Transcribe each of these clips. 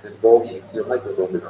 Involve your microphone.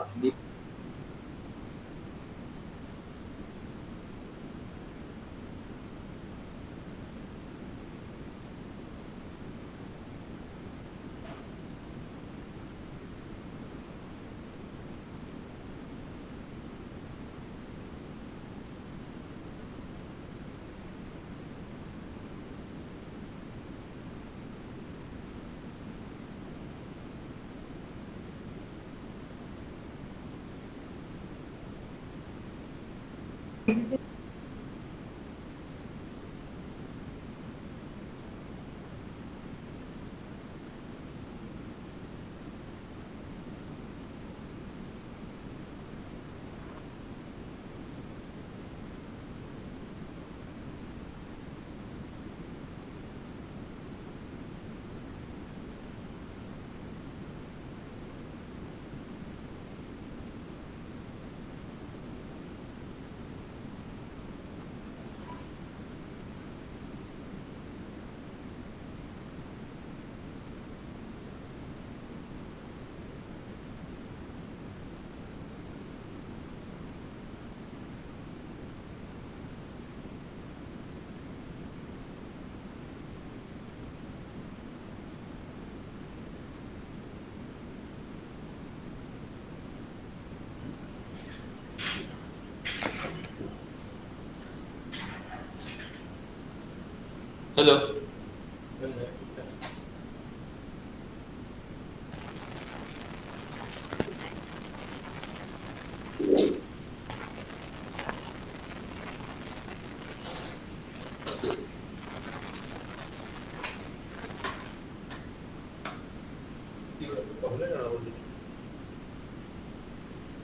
Hello.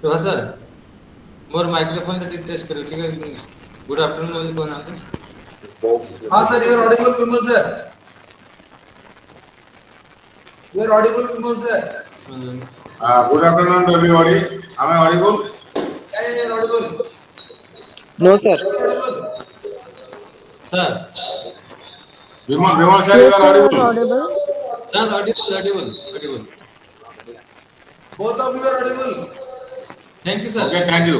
तो हाँ sir मोर microphone रे टेस्ट करो ठीक है गुड आफ्टरनून बोली कौन आते Involve your हाँ sir, you are microphone. audible, Vimal sir. You are audible, Vimal sir. Good afternoon to everybody. Am I audible? Yeah, you are audible. No, sir. You are audible. Sir Vimal sir, you Yes, are sir, you are audible. audible. Sir Audible Both of you are audible. Thank you sir Okay, thank you.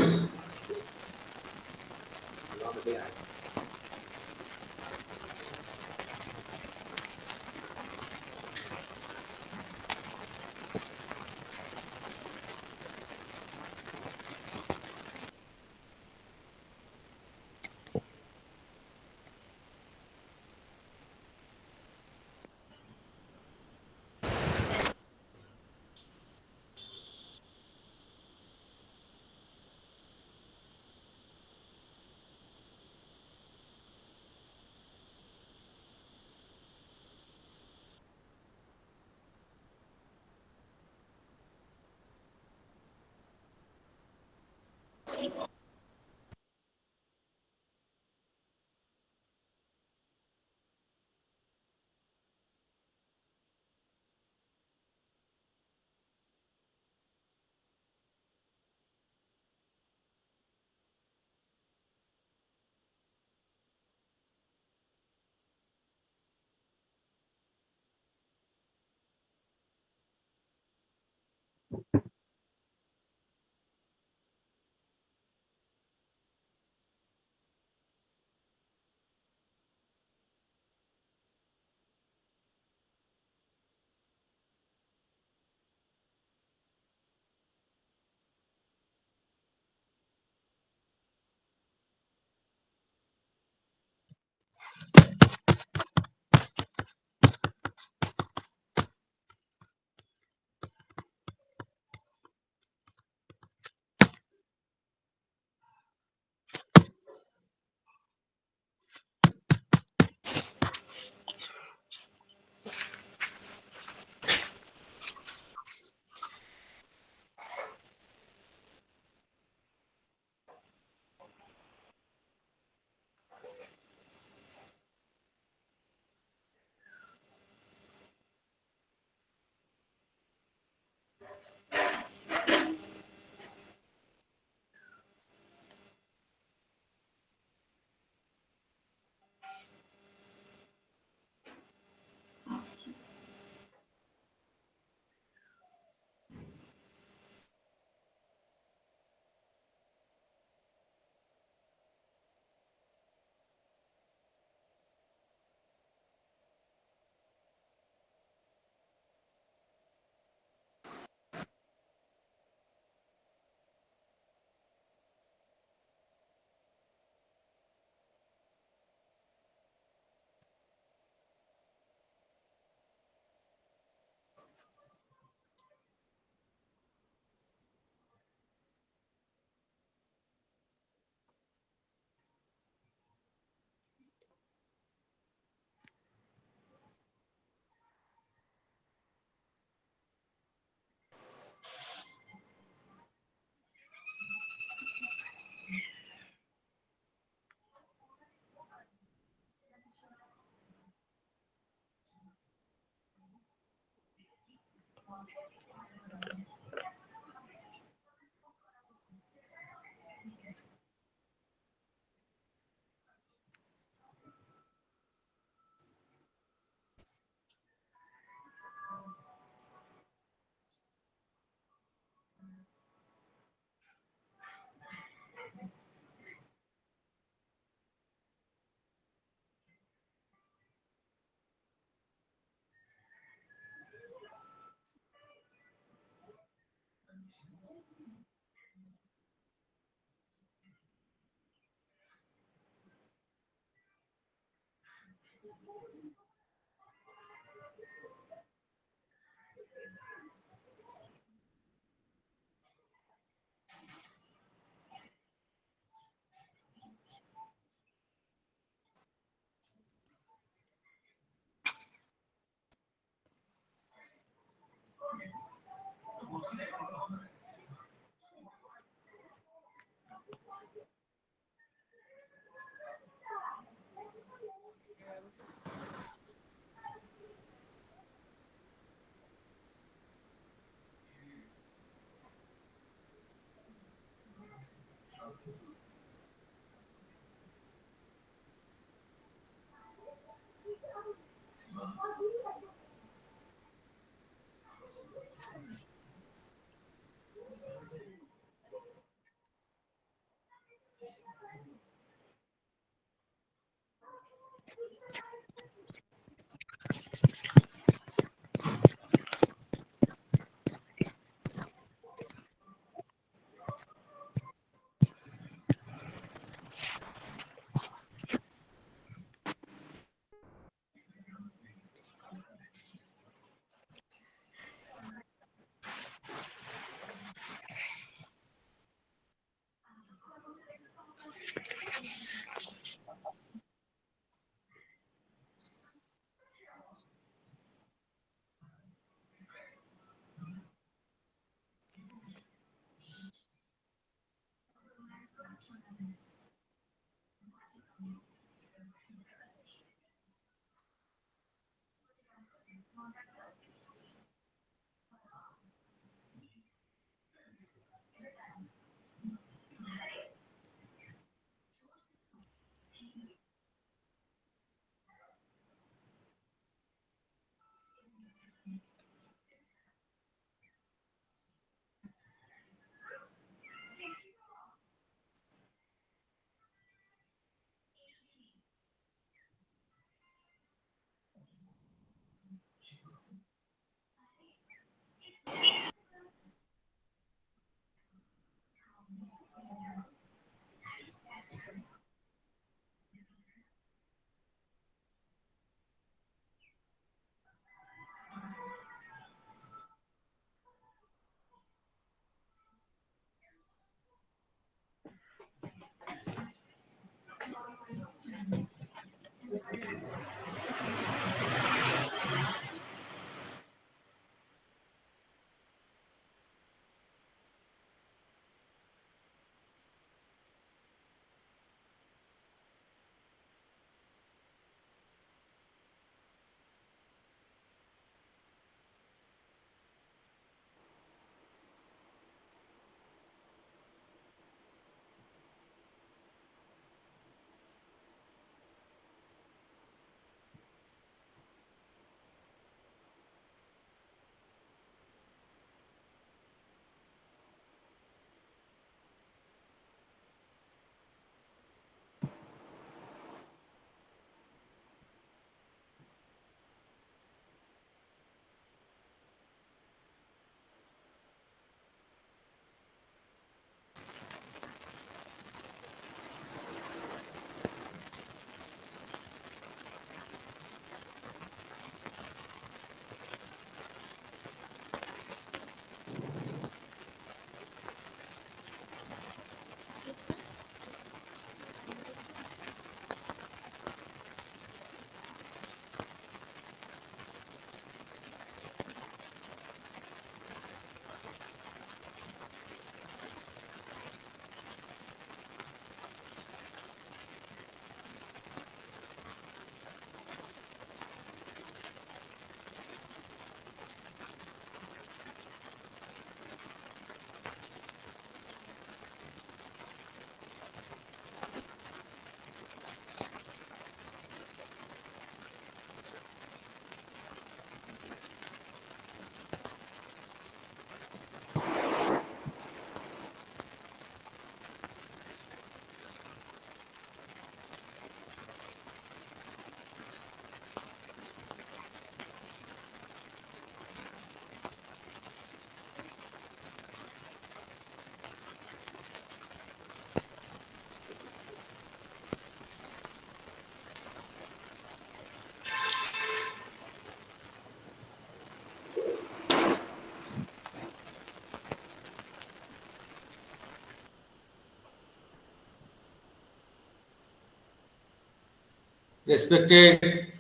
respected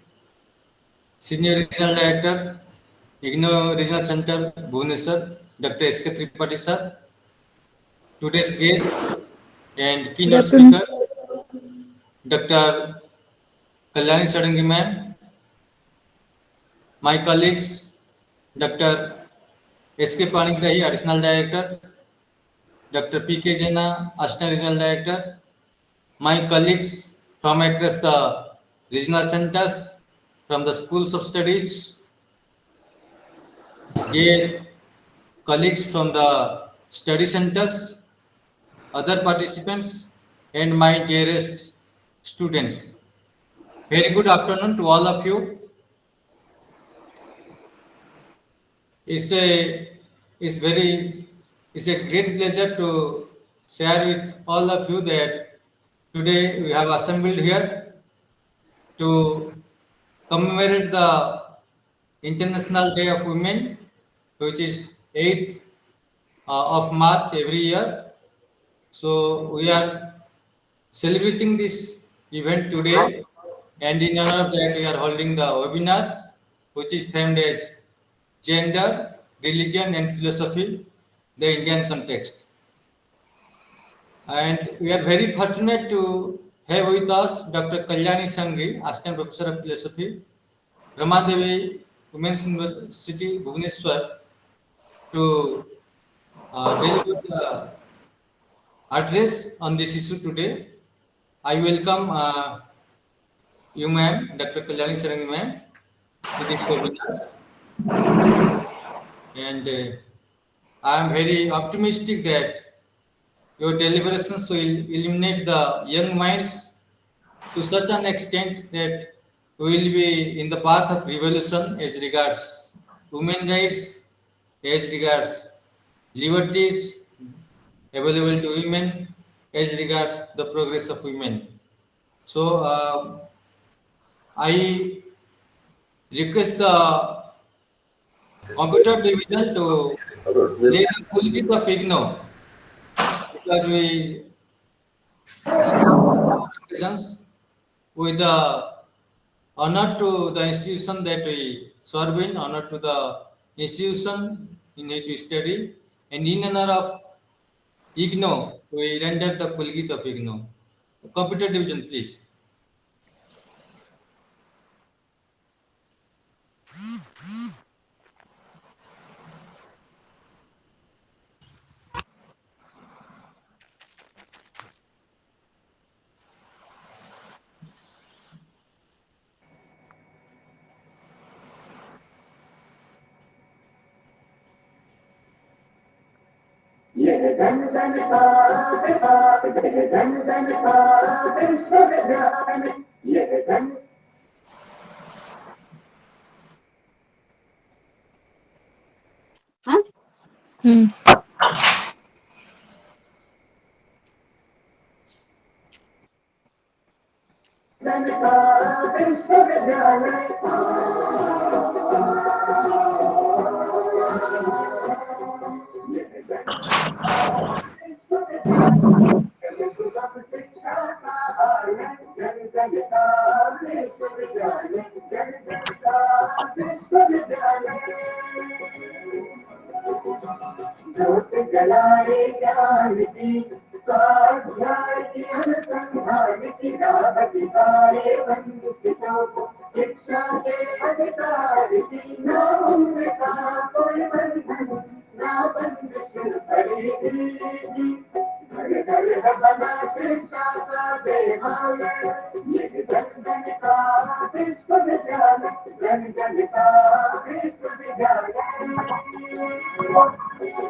Senior Regional Director, IGNOU Regional Center, Bhubaneswar, Dr. S.K. Tripathi sir, today's guest and keynote speaker, Dr. Kalyani Sadangi ma'am, my colleagues, Dr. S.K. Panigrahi, Additional Director, Dr. P.K. Jena, Assistant Regional Director, my colleagues from across the regional centers, from the schools of studies, dear colleagues from the study centers, other participants, and my dearest students. Very good afternoon to all of you. It's a great pleasure to share with all of you that today we have assembled here to commemorate the International Day of Women, which is 8th of March every year. So we are celebrating this event today, and in honor of that we are holding the webinar, which is themed as Gender, Religion and Philosophy, the Indian Context. And we are very fortunate to have with us Dr. Kalyani Sanghi, Assistant Professor of Philosophy, Ramadevi Women's University, Bhubaneswar, to deliver the address on this issue today. I welcome you, ma'am, Dr. Kalyani Sarangi, ma'am, to this webinar. And I am very optimistic that your deliberations will illuminate the young minds to such an extent that we will be in the path of revolution as regards women rights, as regards liberties available to women, as regards the progress of women. So I request the computer division to play the full kit of Igno, because we presence with the honor to the institution that we serve in, honor to the institution in which we study, and in honor of IGNO, we render the Kulgit of IGNO. Computer division, please.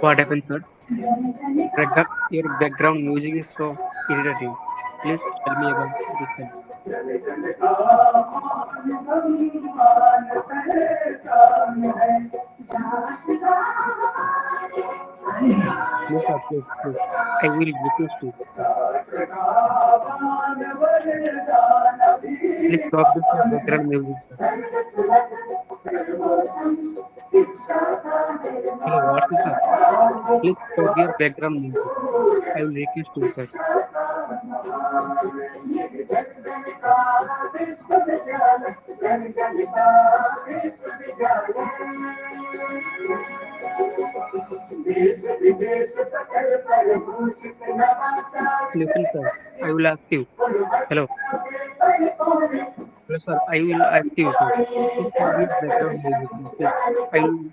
What happens, sir? Your background music is so irritating. Please tell me about this thing. Please, sir, please. I will request you. Please stop this background music, sir. Hello, what's this, sir? Please stop your background music. I will request you, sir. Listen, sir. I will ask you. Hello. Hello, sir. I will ask you, sir. For which background music, please? I will.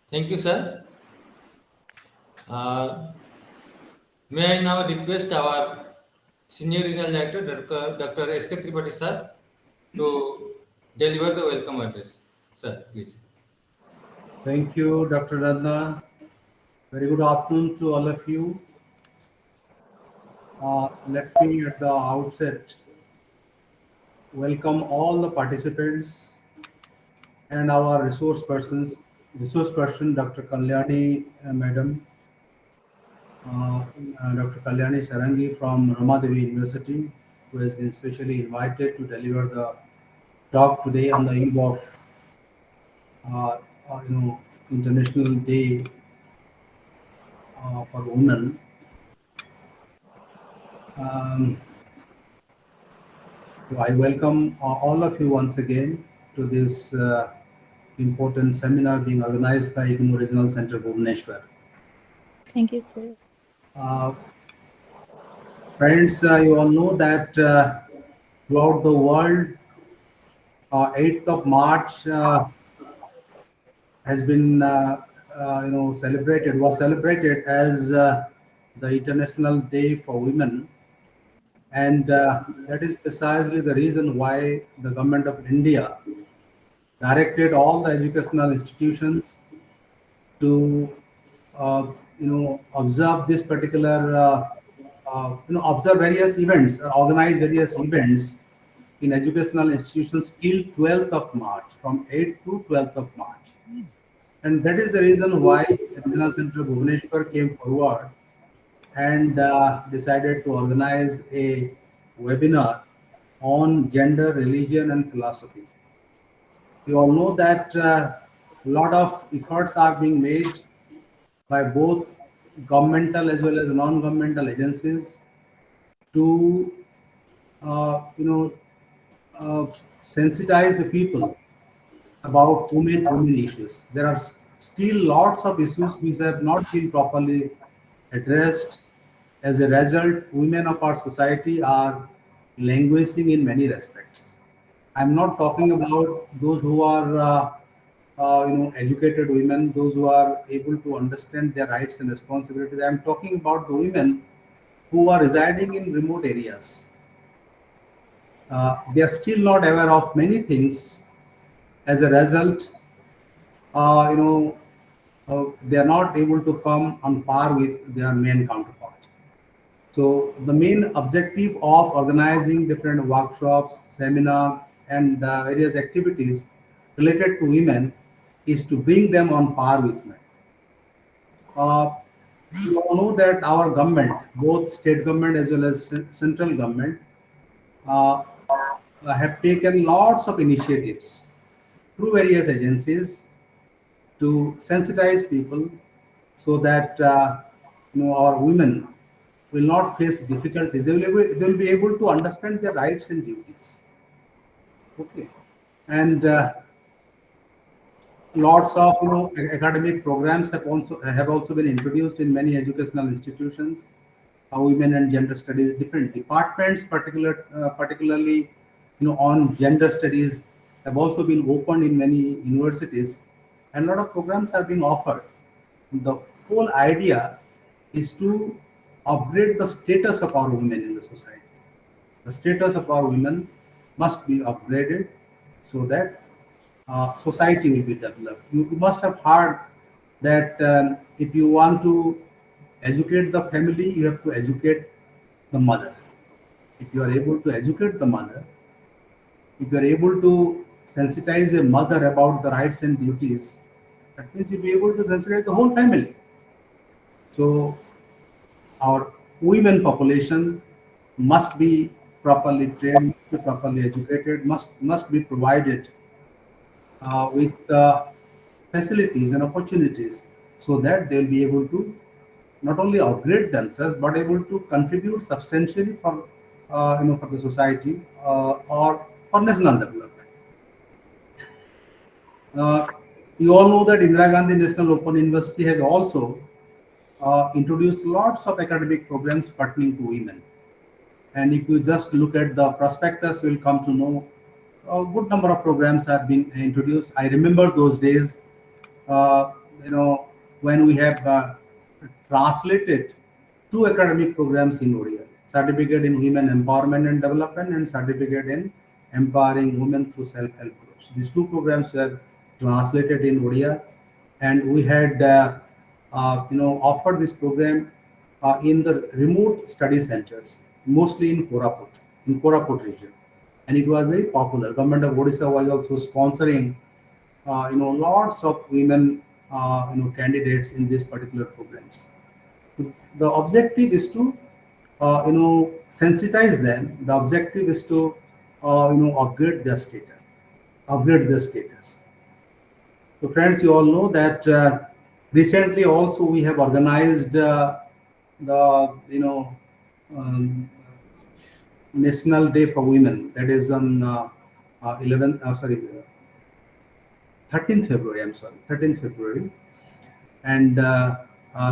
Thank you, sir. May I now request our Senior Regional Director, Dr. S.K. Tripathi, sir, to deliver the welcome address. Sir, please. Thank you, Dr. Radha. Very good afternoon to all of you. Let me at the outset welcome all the participants and our resource person, Dr. Kalyani Madam, Dr. Kalyani Sarangi from Ramadevi University, who has been specially invited to deliver the talk today on the eve of International Day for Women. So I welcome all of you once again to this important seminar being organized by IGNOU Regional Center, Bhubaneswar. Thank you, sir. Friends, you all know that throughout the world, 8th of March has been was celebrated as the International Day for Women, and that is precisely the reason why the government of India directed all the educational institutions to observe this particular observe various events, organize various events in educational institutions till 12th of March, from 8th to 12th of March. And that is the reason why Regional Center Bhubaneswar came forward and decided to organize a webinar on gender, religion, and philosophy. You all know that a lot of efforts are being made by both governmental as well as non-governmental agencies to sensitize the people about women issues. There are still lots of issues which have not been properly addressed. As a result, women of our society are languishing in many respects. I'm not talking about those who are educated women, those who are able to understand their rights and responsibilities. I'm talking about the women who are residing in remote areas. They are still not aware of many things. As a result, they are not able to come on par with their male counterpart. So the main objective of organizing different workshops, seminars, and various activities related to women is to bring them on par with men. You all know that our government, both state government as well as central government, have taken lots of initiatives through various agencies to sensitize people so that our women will not face difficulties. They will be able to understand their rights and duties. Okay, and lots of academic programs have also been introduced in many educational institutions. Women and gender studies, different departments, particularly on gender studies, have also been opened in many universities, and a lot of programs are being offered. The whole idea is to upgrade the status of our women in the society. The status of our women must be upgraded so that society will be developed. You must have heard that if you want to educate the family, you have to educate the mother. If you are able to educate the mother, if you are able to sensitize a mother about the rights and duties, that means you'll be able to sensitize the whole family. So our women population must be properly trained, must be properly educated, must be provided with facilities and opportunities so that they'll be able to not only upgrade themselves but able to contribute substantially for for the society or for national development. Uh, you all know that Indira Gandhi National Open University has also introduced lots of academic programs pertaining to women. And if you just look at the prospectus, you will come to know a good number of programs have been introduced. I remember those days, uh, when we have translated two academic programs in Odia, certificate in women empowerment and development and certificate in empowering women through self-help groups. These two programs were translated in Odia, and we had offered this program in the remote study centers, mostly in Koraput region, and it was very popular. Government of Odisha was also sponsoring, lots of women, candidates in these particular programs. The objective is to, sensitize them. The objective is to, upgrade their status, upgrade their status. So, friends, you all know that recently also we have organized the um, National Day for Women. That is on 13th February. I'm sorry, 13th February, and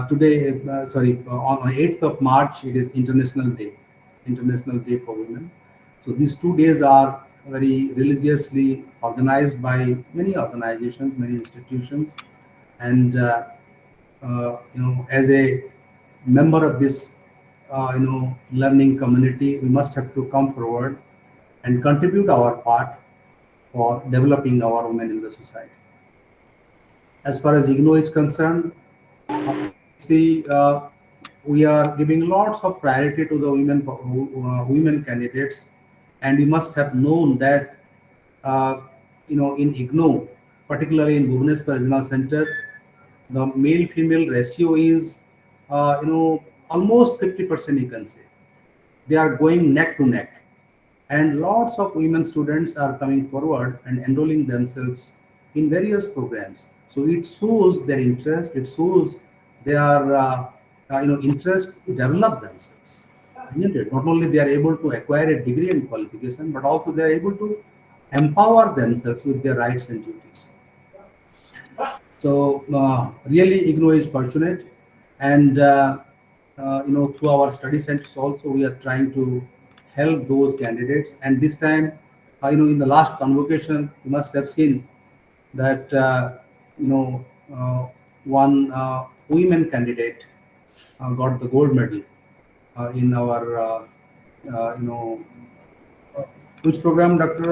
today, on 8th of March, it is International Day for Women. So these 2 days are very religiously organized by many organizations, many institutions, and as a member of this learning community, we must have to come forward and contribute our part for developing our women in the society. As far as IGNOU is concerned, we are giving lots of priority to the women candidates, and we must have known that in IGNOU, particularly in Bhubaneswar Regional Center, the male-female ratio is almost 50%. You can say they are going neck to neck, and lots of women students are coming forward and enrolling themselves in various programs. So it shows their interest. It shows their interest to develop themselves. Isn't it? Not only they are able to acquire a degree and qualification, but also they are able to empower themselves with their rights and duties. So really, IGNOU is fortunate, and through our study centers also we are trying to help those candidates. And this time, in the last convocation, you must have seen that one women candidate got the gold medal in our which program, Dr.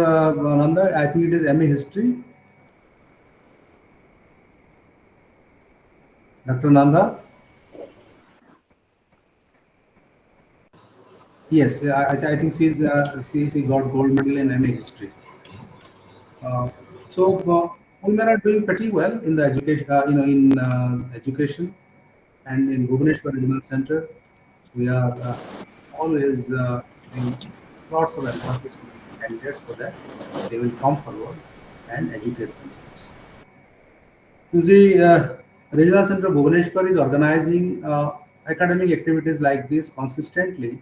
Nanda? I think it is MA History. Dr. Nanda? Yes, I think she got gold medal in MA History. So women are doing pretty well in the education, education, and in Bhubaneswar Regional Center, we are always doing lots of emphasis on candidates so that they will come forward and educate themselves. You see, Regional Center Bhubaneswar is organizing academic activities like this consistently,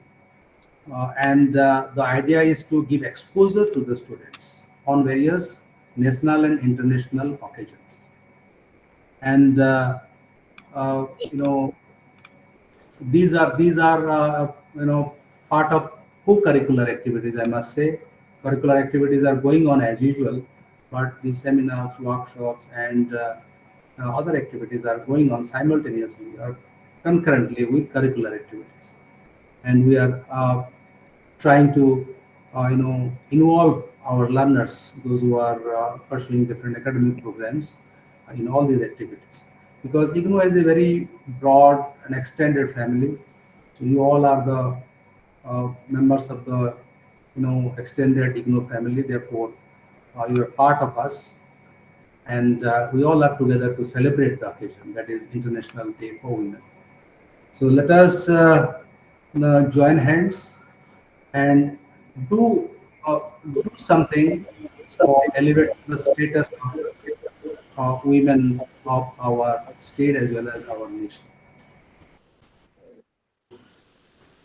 and the idea is to give exposure to the students on various national and international occasions. And these are part of co-curricular activities. I must say, curricular activities are going on as usual, but the seminars, workshops, and other activities are going on simultaneously or concurrently with curricular activities. And we are trying to involve our learners, those who are pursuing different academic programs, in all these activities, because IGNOU is a very broad and extended family. So you all are the members of the extended IGNOU family. Therefore, you are part of us, and we all are together to celebrate the occasion, that is International Day for Women. So let us join hands and do do something for elevate the status of women of our state as well as our nation.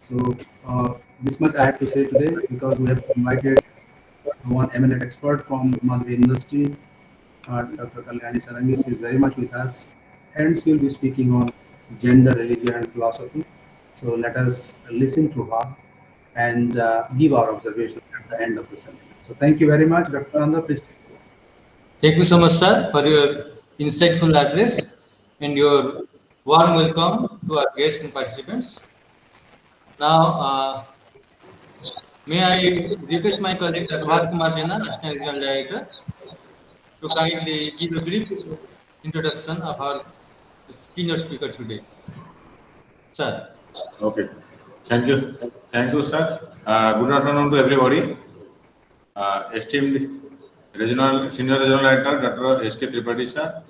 So this much I have to say today, because we have invited one eminent expert from Madhuri University, Dr. Kalyani Sarangi. She is very much with us, and she will be speaking on gender, religion, and philosophy. So let us listen to her and give our observations at the end of the seminar. So thank you very much, Dr. Nanda. Please. Thank you so much, sir, for your insightful address and your warm welcome to our guests and participants. Now, may I request my colleague Dr. Bharat Kumar Jana, National Regional Director, to kindly give a brief introduction of our keynote speaker today. Sir. Okay. Thank you. Thank you, sir. Good afternoon to everybody. Esteemed Senior Regional Director, Dr. S.K. Tripathi, sir.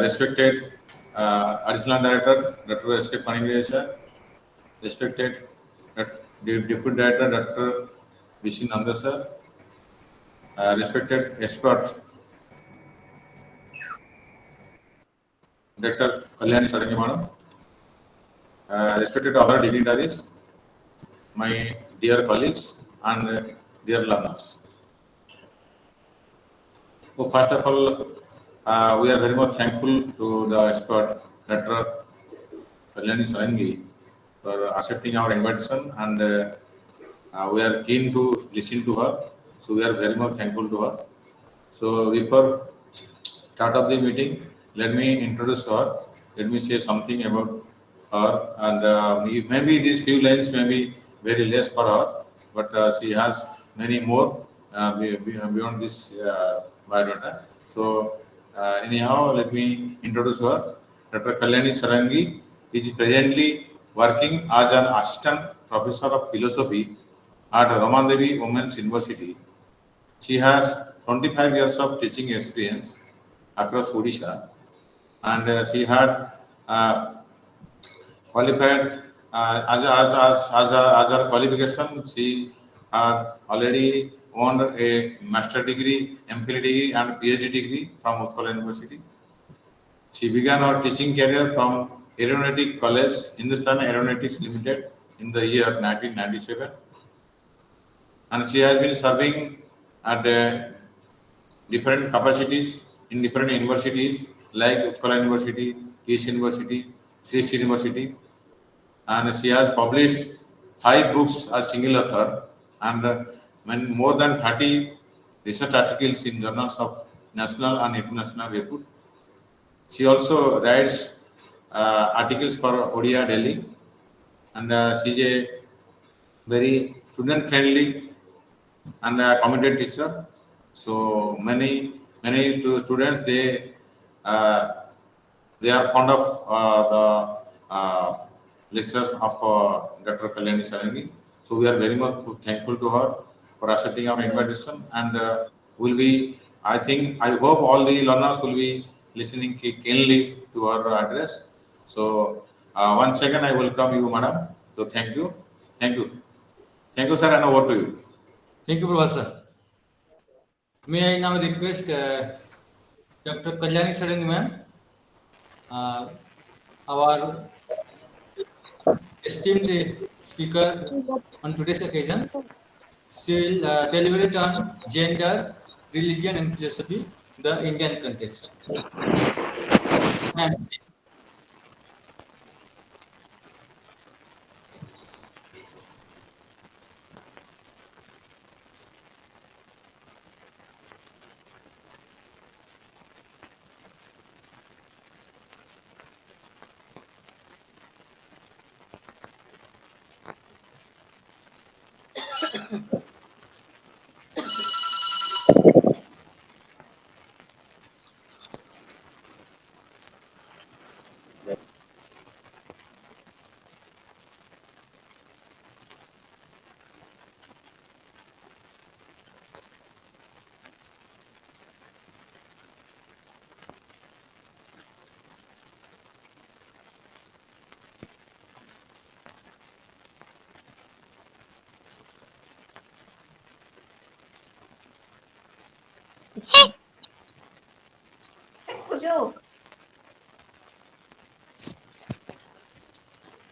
Respected Additional Director, Dr. S.K. Panigre, sir. Respected Deputy Director, Dr. V.C. Nanda, sir. Respected expert, Dr. Kalyani Sarangi Madam. Respected other dignitaries, my dear colleagues and dear learners. So first of all, we are very much thankful to the expert, Dr. Kalyani Sarangi, for accepting our invitation, and we are keen to listen to her. So we are very much thankful to her. So before start of the meeting, let me introduce her. Let me say something about her, and maybe these few lines may be very less for her, but she has many more beyond this biodata. So anyhow, let me introduce her. Dr. Kalyani Sarangi is presently working as an assistant professor of philosophy at Ramandevi Women's University. She has 25 years of teaching experience across Odisha, and she had qualified as her qualification. She had already won a master degree, MPhil degree, and PhD degree from Utkal University. She began her teaching career from Aeronautic College, Hindustan Aeronautics Limited, in the year 1997, and she has been serving at different capacities in different universities like Utkal University, East University, Sri University, and she has published 5 books as single author and more than 30 research articles in journals of national and international repute. She also writes articles for Odia Delhi, and she is a very student-friendly and committed teacher. So many students they are fond of the lectures of Dr. Kalyani Sarangi. So we are very much thankful to her for accepting our invitation, and I hope all the learners will be listening keenly to our address. So once again, I welcome you, madam. So thank you, sir, and over to you. Thank you, Professor. May I now request Dr. Kalyani Sarangi ma'am, our esteemed speaker on today's occasion. She will deliberate on gender, religion, and philosophy, the Indian context. Ma'am.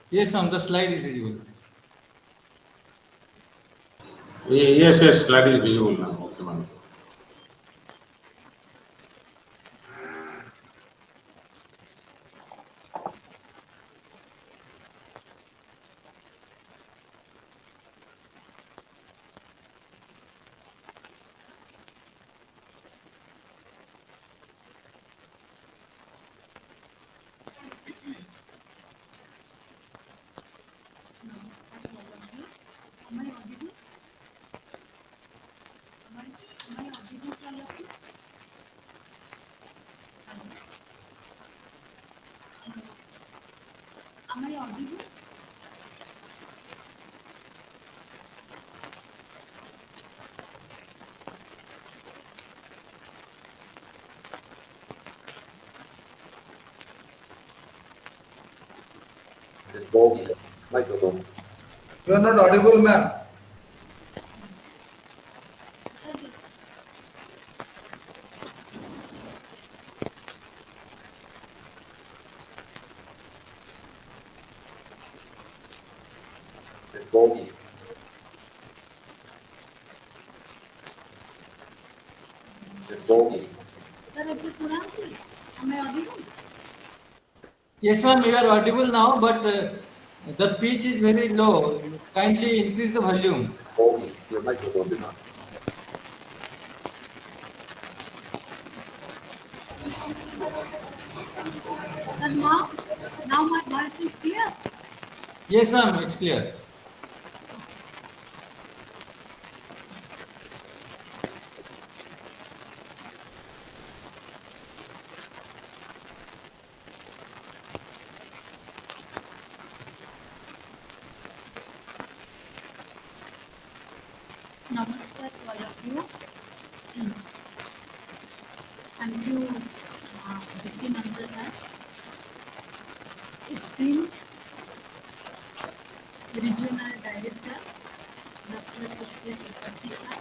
Yes, ma'am, the slide is visible. Yes, yes, slide is visible now. Okay, ma'am. Involved microphone. You are not audible, ma'am. Involved. Involved. Yes, ma'am, you are audible now, but the pitch is very low. Kindly increase the volume. Involved. Your microphone is on. Sir, now my voice is clear. Yes, ma'am, it's clear. Namaskar to all of you. Thank you, DC Mansa sir. Esteemed Regional Director, Dr. S.K. Tripathi sir.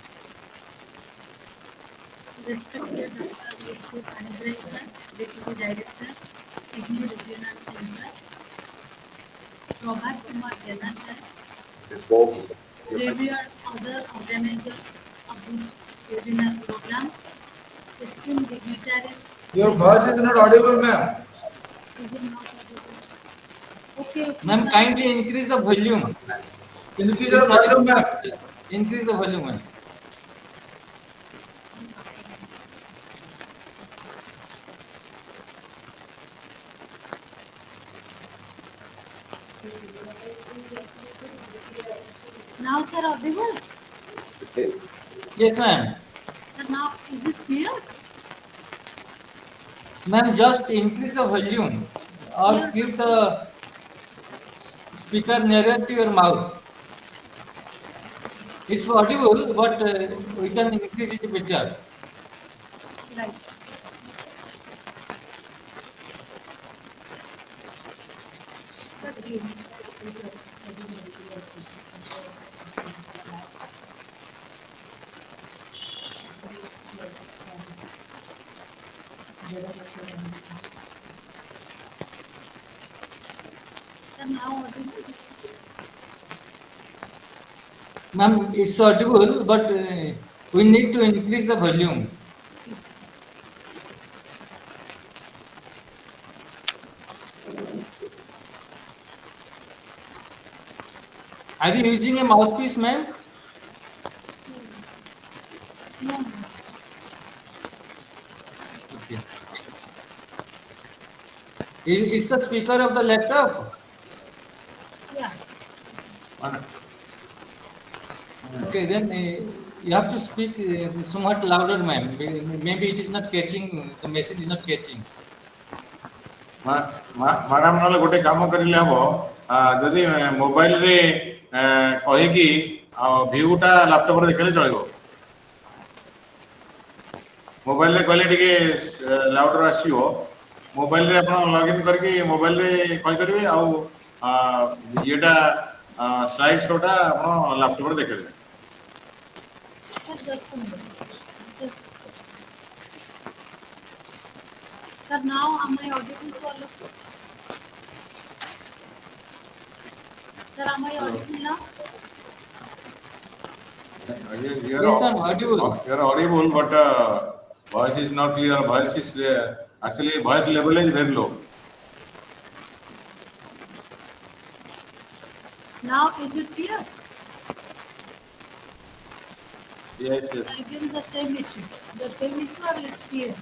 Respected Dr. S.K. Pandey sir, Deputy Director, IGNOU Regional Center. Prabhat Kumar Jena sir. Involved. Revered other organizers of this webinar program, esteemed dignitaries. Your voice is not audible, ma'am. Is it not audible? Okay, Ma'am, sir. kindly increase the volume. Increase your volume, ma'am. Increase the volume, ma'am. Now, sir, audible? Okay. Yes, ma'am. Sir, now is it clear? Ma'am, just increase the volume or keep the speaker nearer to your mouth. It's audible, but we can increase it better. Right. Sir, now audible? Ma'am, it's audible, but we need to increase the volume. Are you using a mouthpiece, ma'am? No. Okay. Is the speaker of the laptop? Yeah. Okay, then you have to speak somewhat louder, ma'am. Maybe it is not catching, the message is not catching. Madam ନହେଲେ ଗୋଟେ କାମ କରିଲେ ହବ ଯଦି ମୋବାଇଲରେ କହିକି ଭିୟୁଟା ଲାପଟପରେ ଦେଖିଲେ ଚଳିବ ମୋବାଇଲରେ କହିଲେ ଟିକେ ଲାଉଡର ଆସିବ ମୋବାଇଲରେ ଆପଣ ଲଗ୍ଇନ୍ କରିକି ମୋବାଇଲରେ କହିପାରିବେ ଆଉ ଇଏଟା ସ୍ଲାଇଡ୍ ଶୋଟା ଆପଣ ଲାପଟପରେ ଦେଖିପାରିବେ Sir, just a minute. Just Sir, now am I audible to all of you? Sir, am I audible now? Yes, I'm audible. You are audible, but voice is not clear. Voice is actually voice level is very low. Now is it clear? Yes, yes. Again the same issue. The same issue or it's clear?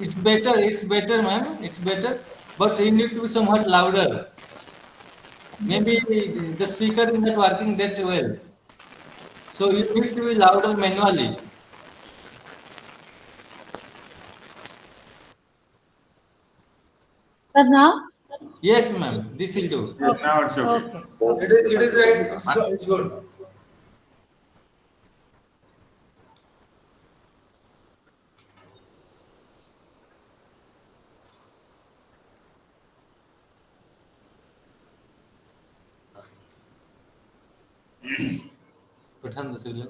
It's better, ma'am. It's better. But you need to be somewhat louder. Maybe the speaker is not working that well. So you need to be louder manually. Sir, now? Yes, ma'am. This will do. Yes, now it's okay. Okay. It is right. It's good. Pathan Dasila.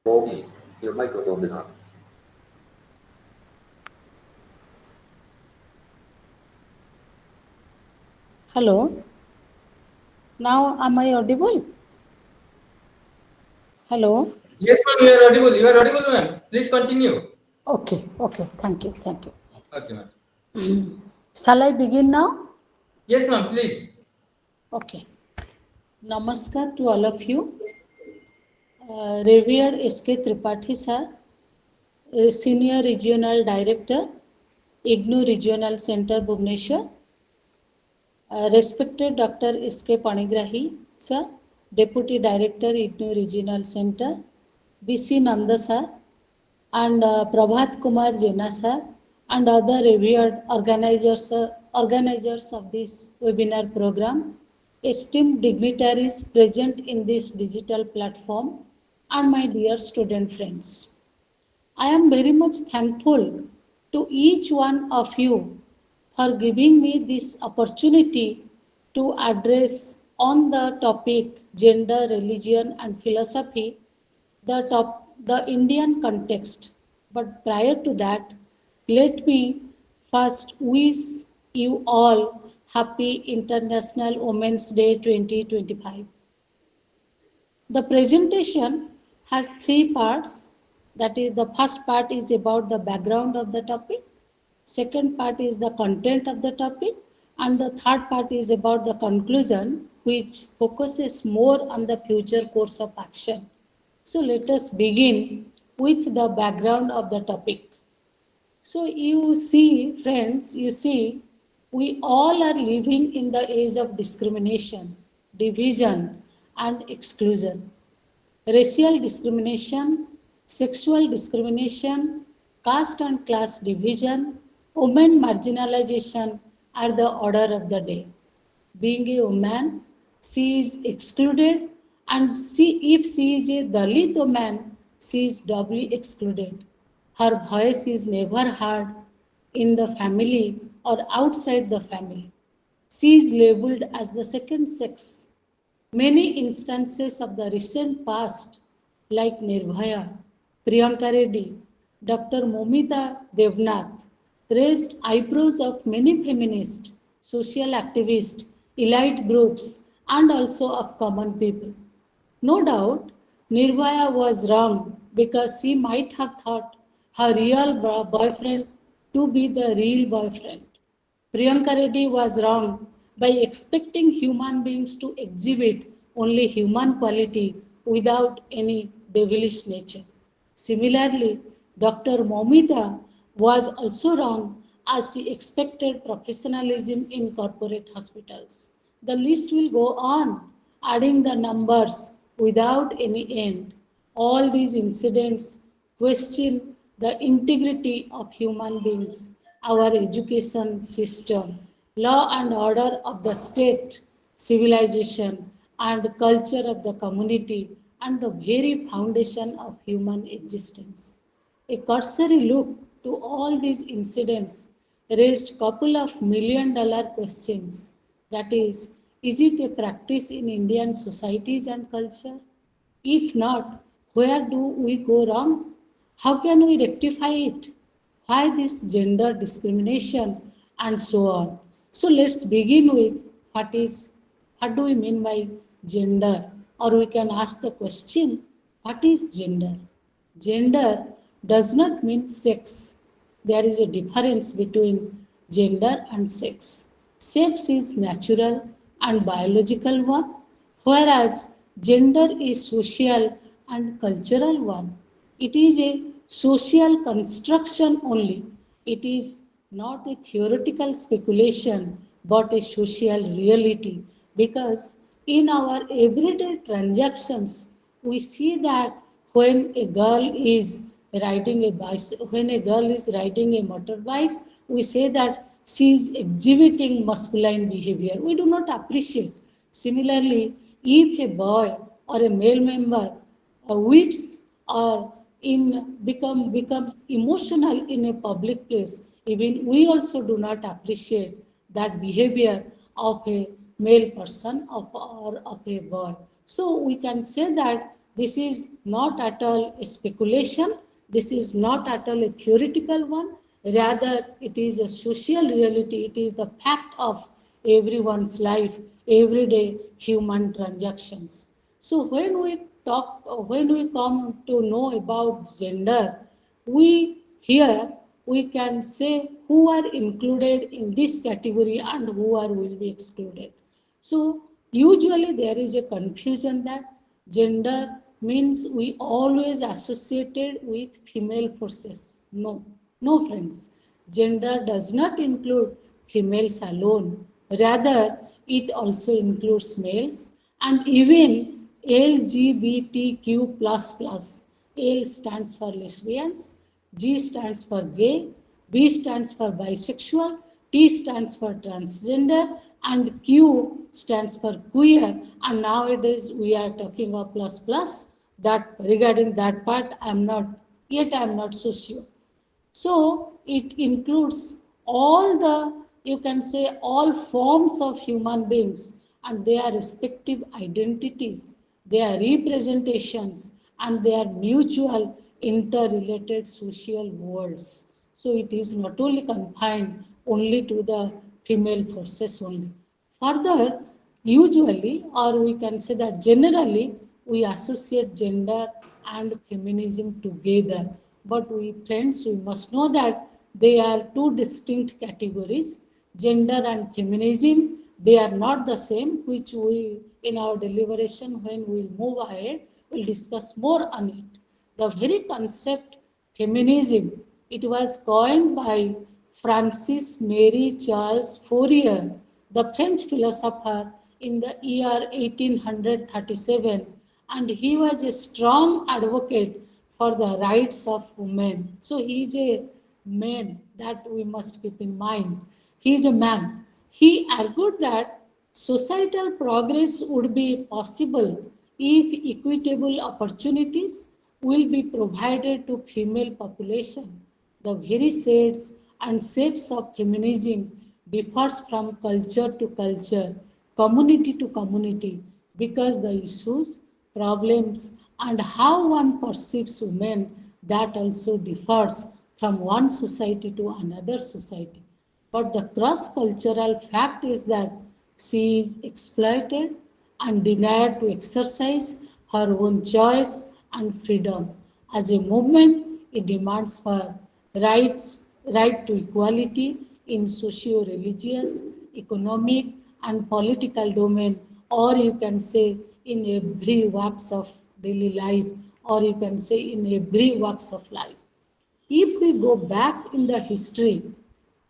Bogey, your microphone is on. Hello. Now am I audible? Hello. Yes, ma'am. You are audible. You are audible, ma'am. Please continue. Okay. Okay. Thank you. Thank you. Okay, ma'am. Shall I begin now? Yes, ma'am. Please. Okay. Namaskar to all of you. Revered S.K. Tripathi sir, Senior Regional Director, IGNOU Regional Center, Bhubaneswar. Respected Dr. S.K. Panigrahi sir, Deputy Director, IGNOU Regional Center, B.C. Nanda sir, and Prabhat Kumar Jena sir, and other revered organizers of this webinar program, esteemed dignitaries present in this digital platform, and my dear student friends. I am very much thankful to each one of you for giving me this opportunity to address on the topic gender, religion and philosophy, the Indian context. But prior to that, let me first wish you all happy International Women's Day 2025. The presentation has three parts. That is, the first part is about the background of the topic, second part is the content of the topic, and the third part is about the conclusion, which focuses more on the future course of action. So let us begin with the background of the topic. So you see, friends, We all are living in the age of discrimination, division, and exclusion. Racial discrimination, sexual discrimination, caste and class division, women marginalization are the order of the day. Being a woman, she is excluded, and if she is a Dalit woman, she is doubly excluded. Her voice is never heard in the family or outside the family. She is labeled as the second sex. Many instances of the recent past, like Nirbhaya, Priyanka Reddy, Dr. Momita Devnath, raised eyebrows of many feminists, social activists, elite groups, and also of common people. No doubt, Nirbhaya was wrong because she might have thought her real boyfriend to be the real boyfriend. Priyanka Reddy was wrong by expecting human beings to exhibit only human quality without any devilish nature. Similarly, Dr. Momita was also wrong as she expected professionalism in corporate hospitals. The list will go on, adding the numbers without any end. All these incidents question the integrity of human beings, our education system, law and order of the state, civilization, and culture of the community, and the very foundation of human existence. A cursory look to all these incidents raised couple of $1 million questions. That is it a practice in Indian societies and culture? If not, where do we go wrong? How can we rectify it? Why this gender discrimination and so on? So let's begin with what do we mean by gender? Or we can ask the question, what is gender? Gender does not mean sex. There is a difference between gender and sex. Sex is natural and biological one, whereas gender is social and cultural one. It is a social construction only. It is not a theoretical speculation but a social reality, because in our everyday transactions we see that when a girl is when a girl is riding a motorbike, we say that she is exhibiting masculine behavior. We do not appreciate. Similarly, if a boy or a male member weeps or becomes emotional in a public place, even we also do not appreciate that behavior of a male person or of a boy. So we can say that this is not at all a speculation, this is not at all a theoretical one, rather it is a social reality, it is the fact of everyone's life, everyday human transactions. So when we come to know about gender, we can say who are included in this category and who are will be excluded. So usually there is a confusion that gender means we always associated with female forces. No, no friends. Gender does not include females alone. Rather, it also includes males and even LGBTQ++. L stands for lesbians, G stands for gay, B stands for bisexual, T stands for transgender, and Q stands for queer. And nowadays we are talking of plus plus. That regarding that part, I am not so sure. So it includes all you can say, all forms of human beings and their respective identities, their representations, and their mutual interrelated social worlds. So it is not only confined only to the female forces only. Further, usually, or we can say that generally, we associate gender and feminism together. But we friends, we must know that they are two distinct categories. Gender and feminism, they are not the same, which we, in our deliberation, when we move ahead, will discuss more on it. The very concept feminism, it was coined by Francis Marie Charles Fourier, the French philosopher, in the year 1837, and he was a strong advocate for the rights of women. So he is a man that we must keep in mind. He is a man. He argued that societal progress would be possible if equitable opportunities will be provided to female population. The very shades and shapes of feminism differs from culture to culture, community to community, because the issues, problems, and how one perceives women that also differs from one society to another society. But the cross-cultural fact is that she is exploited and denied to exercise her own choice and freedom. As a movement, it demands for right to equality in socio-religious, economic, and political domain, or you can say in every walks of daily life, or you can say in every walks of life. If we go back in the history,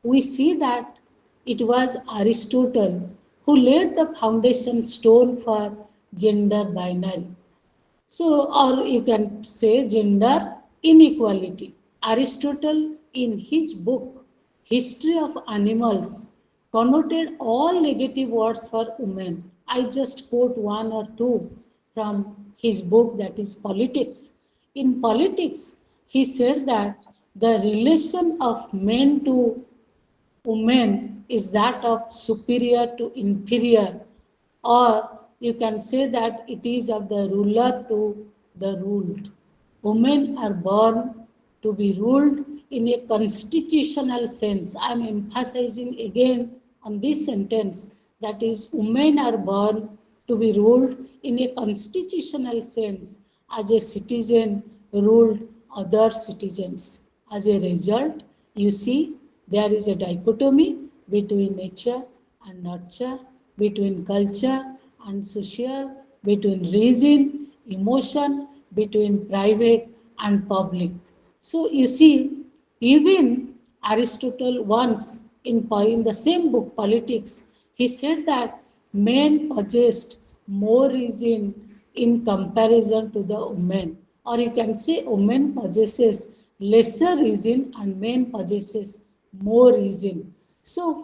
we see that it was Aristotle who laid the foundation stone for gender binary. So, or you can say gender inequality. Aristotle, in his book, History of Animals, connoted all negative words for women. I just quote one or two from his book, that is Politics. In Politics, he said that the relation of men to women is that of superior to inferior, or you can say that it is of the ruler to the ruled. Women are born to be ruled in a constitutional sense. I am emphasizing again on this sentence, that is, women are born to be ruled in a constitutional sense as a citizen ruled other citizens. As a result, you see, there is a dichotomy between nature and nurture, between culture and social, between reason, emotion, between private and public. So you see, even Aristotle once in the same book, Politics, he said that men possessed more reason in comparison to the women. Or you can say women possesses lesser reason and men possesses more reason. So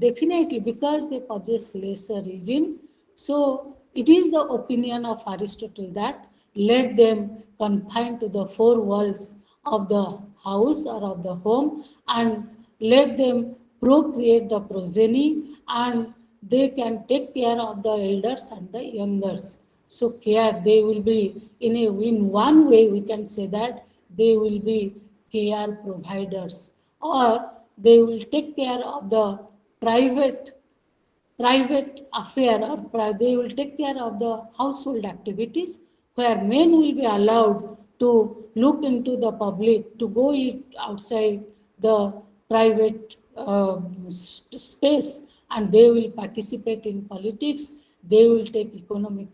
definitely because they possess lesser reason, so it is the opinion of Aristotle that let them confine to the four walls of the house or of the home, and let them procreate the progeny, and they can take care of the elders and the youngers. So care, they will be in one way we can say that they will be care providers, or they will take care of the private affair, or they will take care of the household activities, where men will be allowed to look into the public, to go outside the private space, and they will participate in politics, they will take economic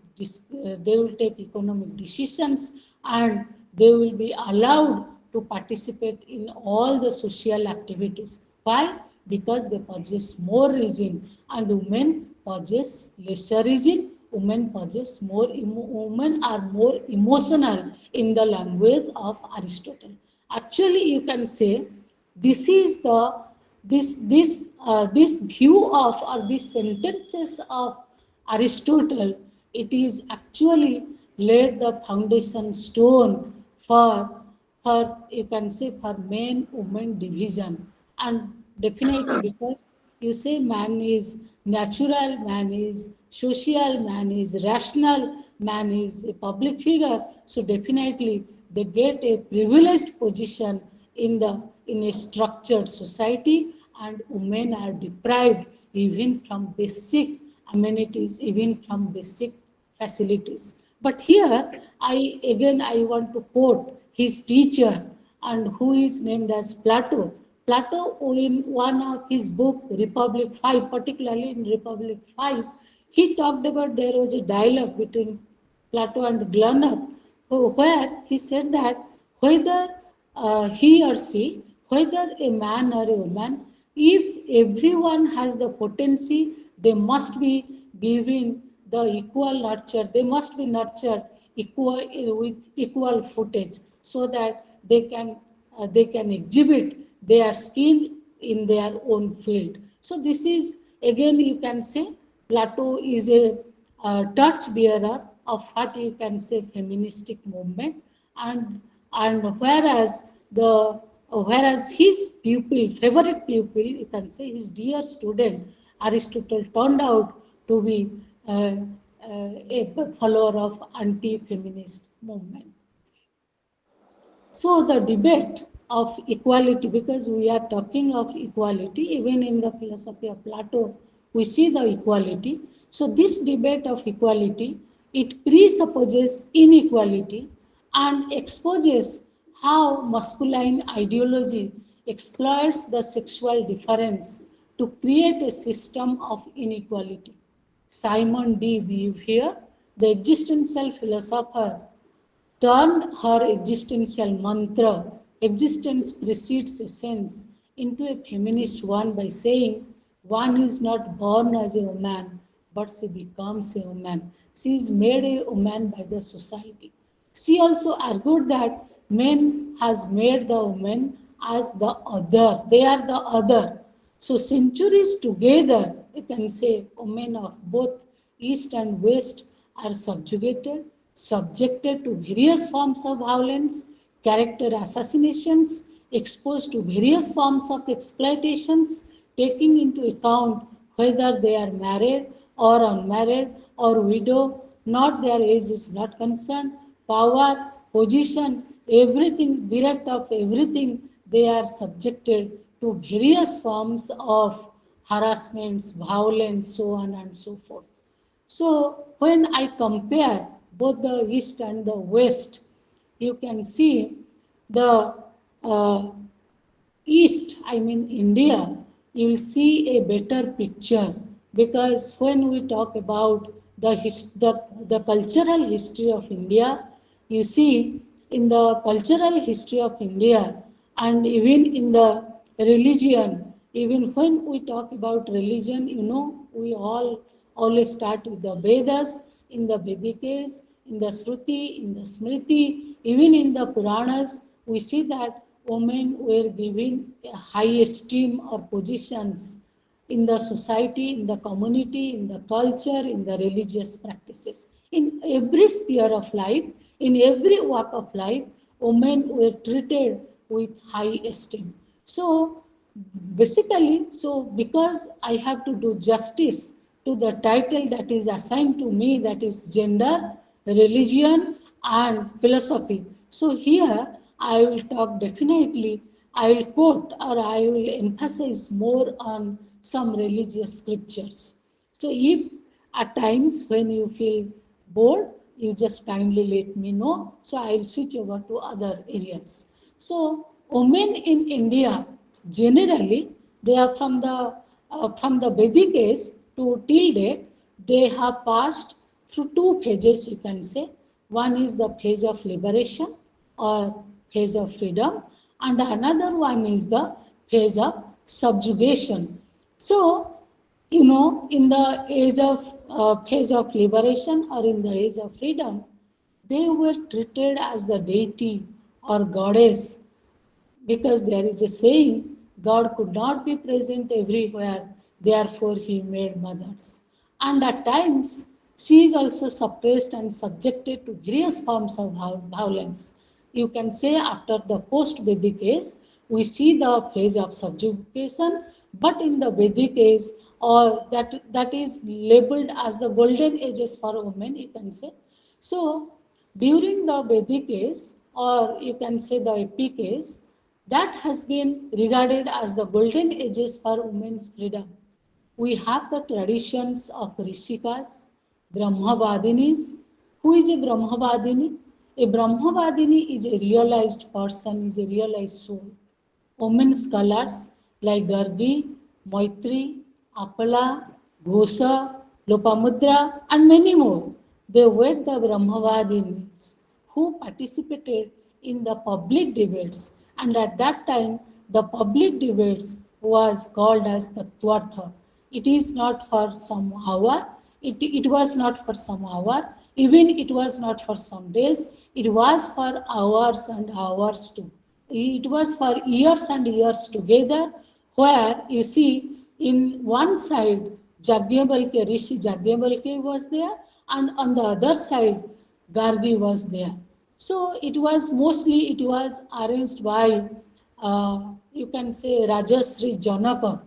decisions, and they will be allowed to participate in all the social activities. Why? Because they possess more reason, and women possess lesser reason. Women are more emotional in the language of Aristotle. Actually, you can say this is this view of, or these sentences of Aristotle, it is actually laid the foundation stone for you can say for men women division. And definitely, because you say man is natural, man is social, man is rational, man is a public figure, so definitely they get a privileged position in a structured society, and women are deprived even from basic amenities, even from basic facilities. But here, I want to quote his teacher, and who is named as Plato. Plato, in one of his book, Republic 5, particularly in Republic 5, he talked about there was a dialogue between Plato and Glunnap, where he said that whether he or she, whether a man or a woman, if everyone has the potency, they must be given the equal nurture. They must be nurtured equal with equal footage so that they can exhibit their skill in their own field. So this is again you can say Plato is a torch bearer of what you can say feministic movement, and whereas his pupil, favorite pupil, you can say his dear student Aristotle turned out to be a follower of anti-feminist movement. So the debate of equality, because we are talking of equality, even in the philosophy of Plato, we see the equality. So this debate of equality, it presupposes inequality and exposes how masculine ideology exploits the sexual difference to create a system of inequality. Simon de Beauvoir, the existential philosopher, turned her existential mantra, existence precedes essence, into a feminist one by saying, one is not born as a woman, but she becomes a woman. She is made a woman by the society. She also argued that men has made the woman as the other. They are the other. So centuries together, you can say women of both East and West are subjected to various forms of violence, character assassinations, exposed to various forms of exploitations, taking into account whether they are married or unmarried or widow, not their age is not concerned, power, position, everything, bereft of everything, they are subjected to various forms of harassments, violence, so on and so forth. So when I compare both the East and the West, you can see the uh, East, I mean India, you will see a better picture, because when we talk about the cultural history of India, you see in the cultural history of India and even in the religion, even when we talk about religion, you know, we all always start with the Vedas, in the Vedic age, in the Shruti, in the Smriti, even in the Puranas, we see that women were given a high esteem or positions in the society, in the community, in the culture, in the religious practices. In every sphere of life, in every walk of life, women were treated with high esteem. So basically, so because I have to do justice to the title that is assigned to me, that is gender, religion, and philosophy. So here I will talk definitely, I will quote or I will emphasize more on some religious scriptures. So if at times when you feel bored, you just kindly let me know. So I will switch over to other areas. So women in India, generally, they are from the Vedic age to till date, they have passed through two phases, you can say. One is the phase of liberation or phase of freedom, and another one is the phase of subjugation. So, you know, in the age of phase of liberation or in the age of freedom, they were treated as the deity or goddess, because there is a saying, God could not be present everywhere, therefore he made mothers. And at times, she is also suppressed and subjected to various forms of violence. You can say after the post-Vedic age, we see the phase of subjugation, but in the Vedic age, or that is labeled as the golden ages for women, you can say. So during the Vedic age, or you can say the epic age, that has been regarded as the golden ages for women's freedom. We have the traditions of Rishikas, Brahmavadinis. Who is a Brahmavadini? A Brahmavadini is a realized person, is a realized soul. Women scholars like Gargi, Maitri, Apala, Ghosa, Lopamudra, and many more. They were the Brahmavadinis who participated in the public debates, and at that time the public debates was called as the Twartha. It is not for some hour, it was not for some hour, even it was not for some days, it was for hours and hours too. It was for years and years together, where you see in one side Yajnavalkya, Rishi Yajnavalkya was there, and on the other side Gargi was there. So it was mostly it was arranged by you can say Rajasri Janaka,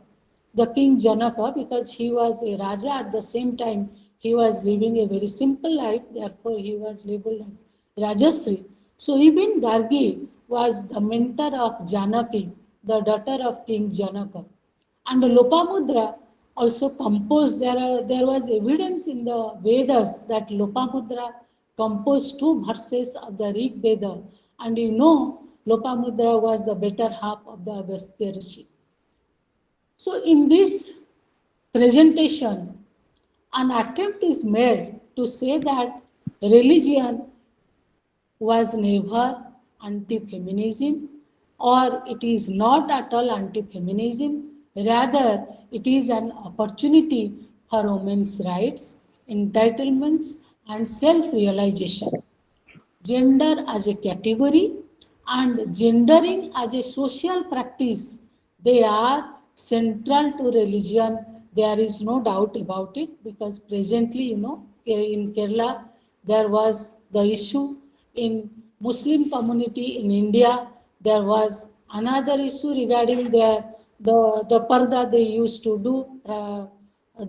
the king Janaka, because he was a Raja at the same time he was living a very simple life, therefore he was labeled as Rajasri. So even Gargi was the mentor of Janaki, the daughter of King Janaka. And Lopamudra also composed, there was evidence in the Vedas that Lopamudra composed 2 verses of the Rig Veda. And you know, Lopamudra was the better half of the Agastya Rishi. So in this presentation, an attempt is made to say that religion was never anti-feminism, or it is not at all anti-feminism. Rather, it is an opportunity for women's rights, entitlements, and self-realization. Gender as a category and gendering as a social practice, they are central to religion. There is no doubt about it, because presently, you know, in Kerala, there was the issue. In Muslim community in India, there was another issue regarding the parda they used to do,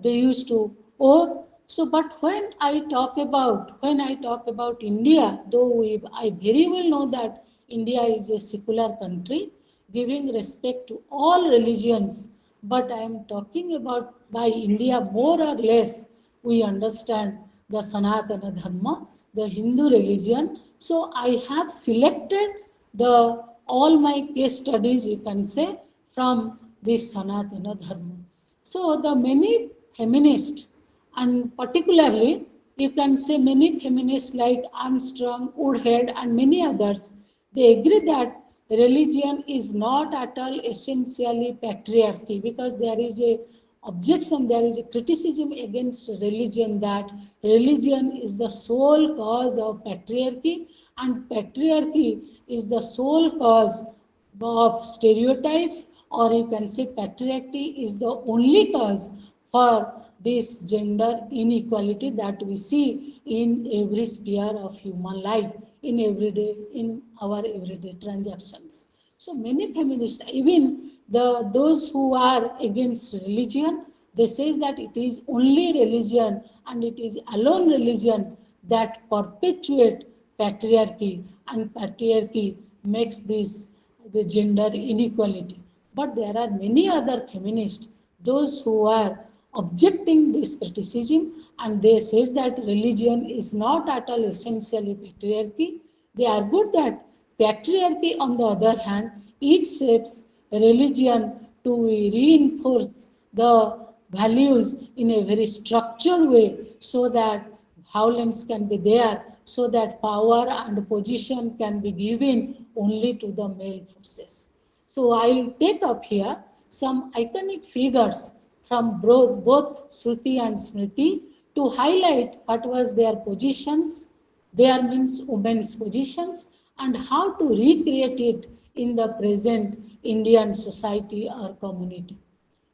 they used to or so. But when I talk about India, though I very well know that India is a secular country giving respect to all religions, but I am talking about by India more or less we understand the Sanatana Dharma, the Hindu religion. So I have selected the all my case studies, you can say, from this Sanatana Dharma. So the many feminists, and particularly you can say many feminists like Armstrong, Woodhead, and many others, they agree that religion is not at all essentially patriarchy, because there is a objection, there is a criticism against religion that religion is the sole cause of patriarchy, and patriarchy is the sole cause of stereotypes, or you can say patriarchy is the only cause for this gender inequality that we see in every sphere of human life, in our everyday transactions. So many feminists, even those who are against religion, they say that it is only religion and it is alone religion that perpetuate patriarchy, and patriarchy makes this the gender inequality. But there are many other feminists, those who are objecting this criticism, and they says that religion is not at all essentially patriarchy. They argue that patriarchy, on the other hand, it shapes religion to reinforce the values in a very structured way, so that violence can be there, so that power and position can be given only to the male forces. So I'll take up here some iconic figures from both Shruti and Smriti to highlight what was their positions, their means women's positions, and how to recreate it in the present Indian society or community.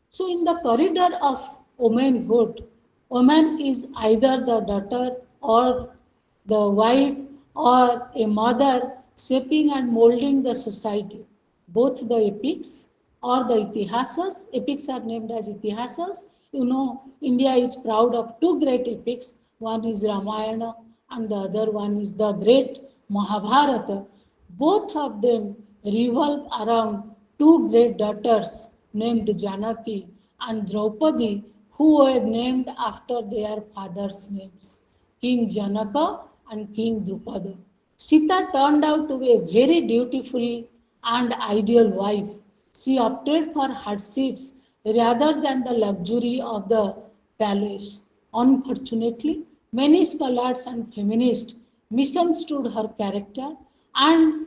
So in the corridor of womanhood, woman is either the daughter or the wife or a mother, shaping and molding the society. Both the epics or the itihasas, epics are named as itihasas. You know, India is proud of 2 great epics. One is Ramayana and the other one is the great Mahabharata. Both of them revolve around 2 great daughters named Janaki and Draupadi, who were named after their fathers' names, King Janaka and King Drupada. Sita turned out to be a very dutiful and ideal wife. She opted for hardships rather than the luxury of the palace. Unfortunately, many scholars and feminists misunderstood her character and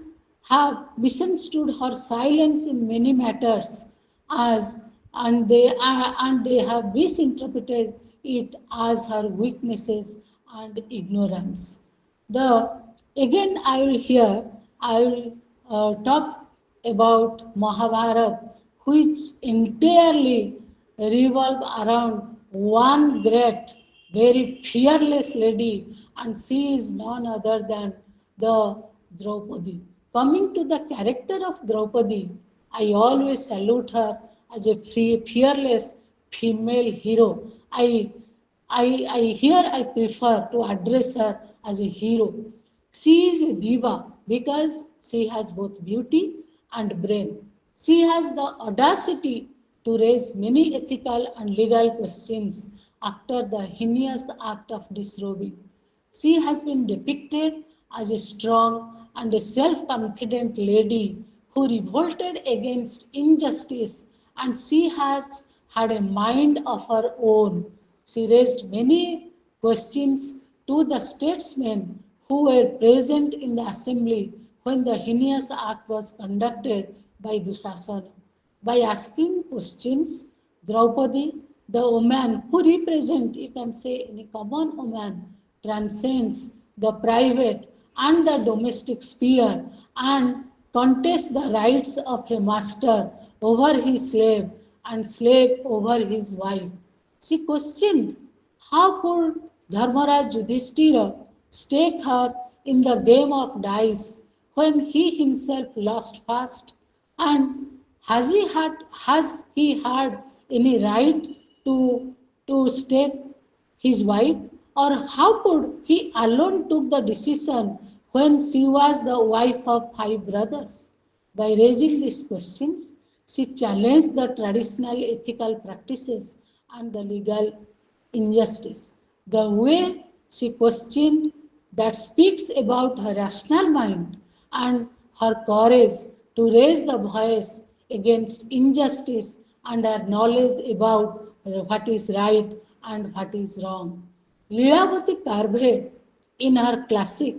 have misunderstood her silence in many matters as and they have misinterpreted it as her weaknesses and ignorance. The again I will here I will talk about Mahabharata, which entirely revolve around one great, very fearless lady, and she is none other than the Draupadi. Coming to the character of Draupadi, I always salute her as a fearless female hero. I prefer to address her as a hero. She is a diva because she has both beauty and brain. She has the audacity to raise many ethical and legal questions after the heinous act of disrobing. She has been depicted as a strong and a self-confident lady who revolted against injustice, and she has had a mind of her own. She raised many questions to the statesmen who were present in the assembly when the heinous act was conducted by Dusasana. By asking questions, Draupadi, the woman who represents, you can say, any common woman, transcends the private and the domestic sphere and contests the rights of a master over his slave and slave over his wife. She questioned how could Dharmaraj Yudhishthira stake her in the game of dice when he himself lost first? And has he had any right to stake his wife? Or how could he alone took the decision when she was the wife of 5 brothers? By raising these questions, she challenged the traditional ethical practices and the legal injustice. The way she questioned that speaks about her rational mind and her courage to raise the voice against injustice and her knowledge about what is right and what is wrong. Leelavati Karve, in her classic,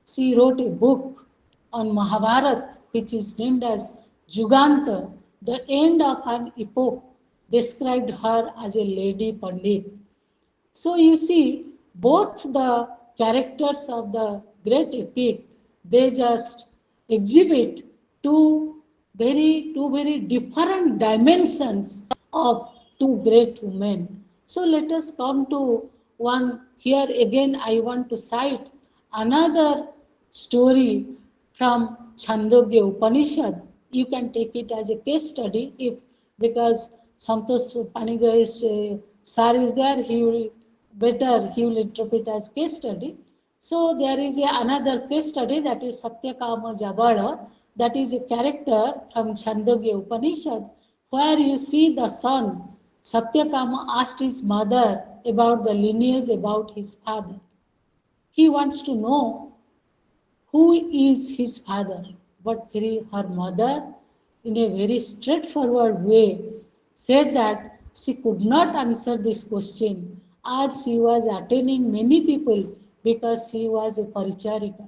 she wrote a book on Mahabharata, which is named as Juganta, the end of an epoch, described her as a lady Pandit. So you see, both the characters of the great epic, they just exhibit two very different dimensions of two great women. So let us come to one here again. I want to cite another story from Chandogya Upanishad. You can take it as a case study if because Santosh Panigrah's sir is there, he will interpret as case study. So there is another case study, that is Satyakama Jabala, that is a character from Chandogya Upanishad, where you see the son Satyakama asked his mother about the lineage about his father. He wants to know who is his father, but her mother, in a very straightforward way, said that she could not answer this question as she was attaining many people because she was a paricharika.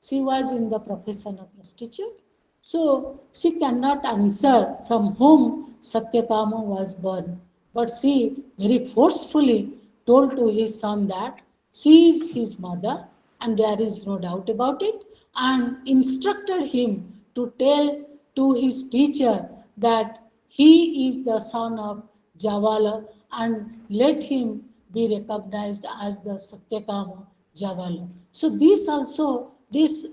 She was in the profession of prostitute. So she cannot answer from whom Satyakama was born. But she very forcefully told to his son that she is his mother and there is no doubt about it, and instructed him to tell to his teacher that he is the son of Javala and let him be recognized as the Satyakama Javala. So this also, this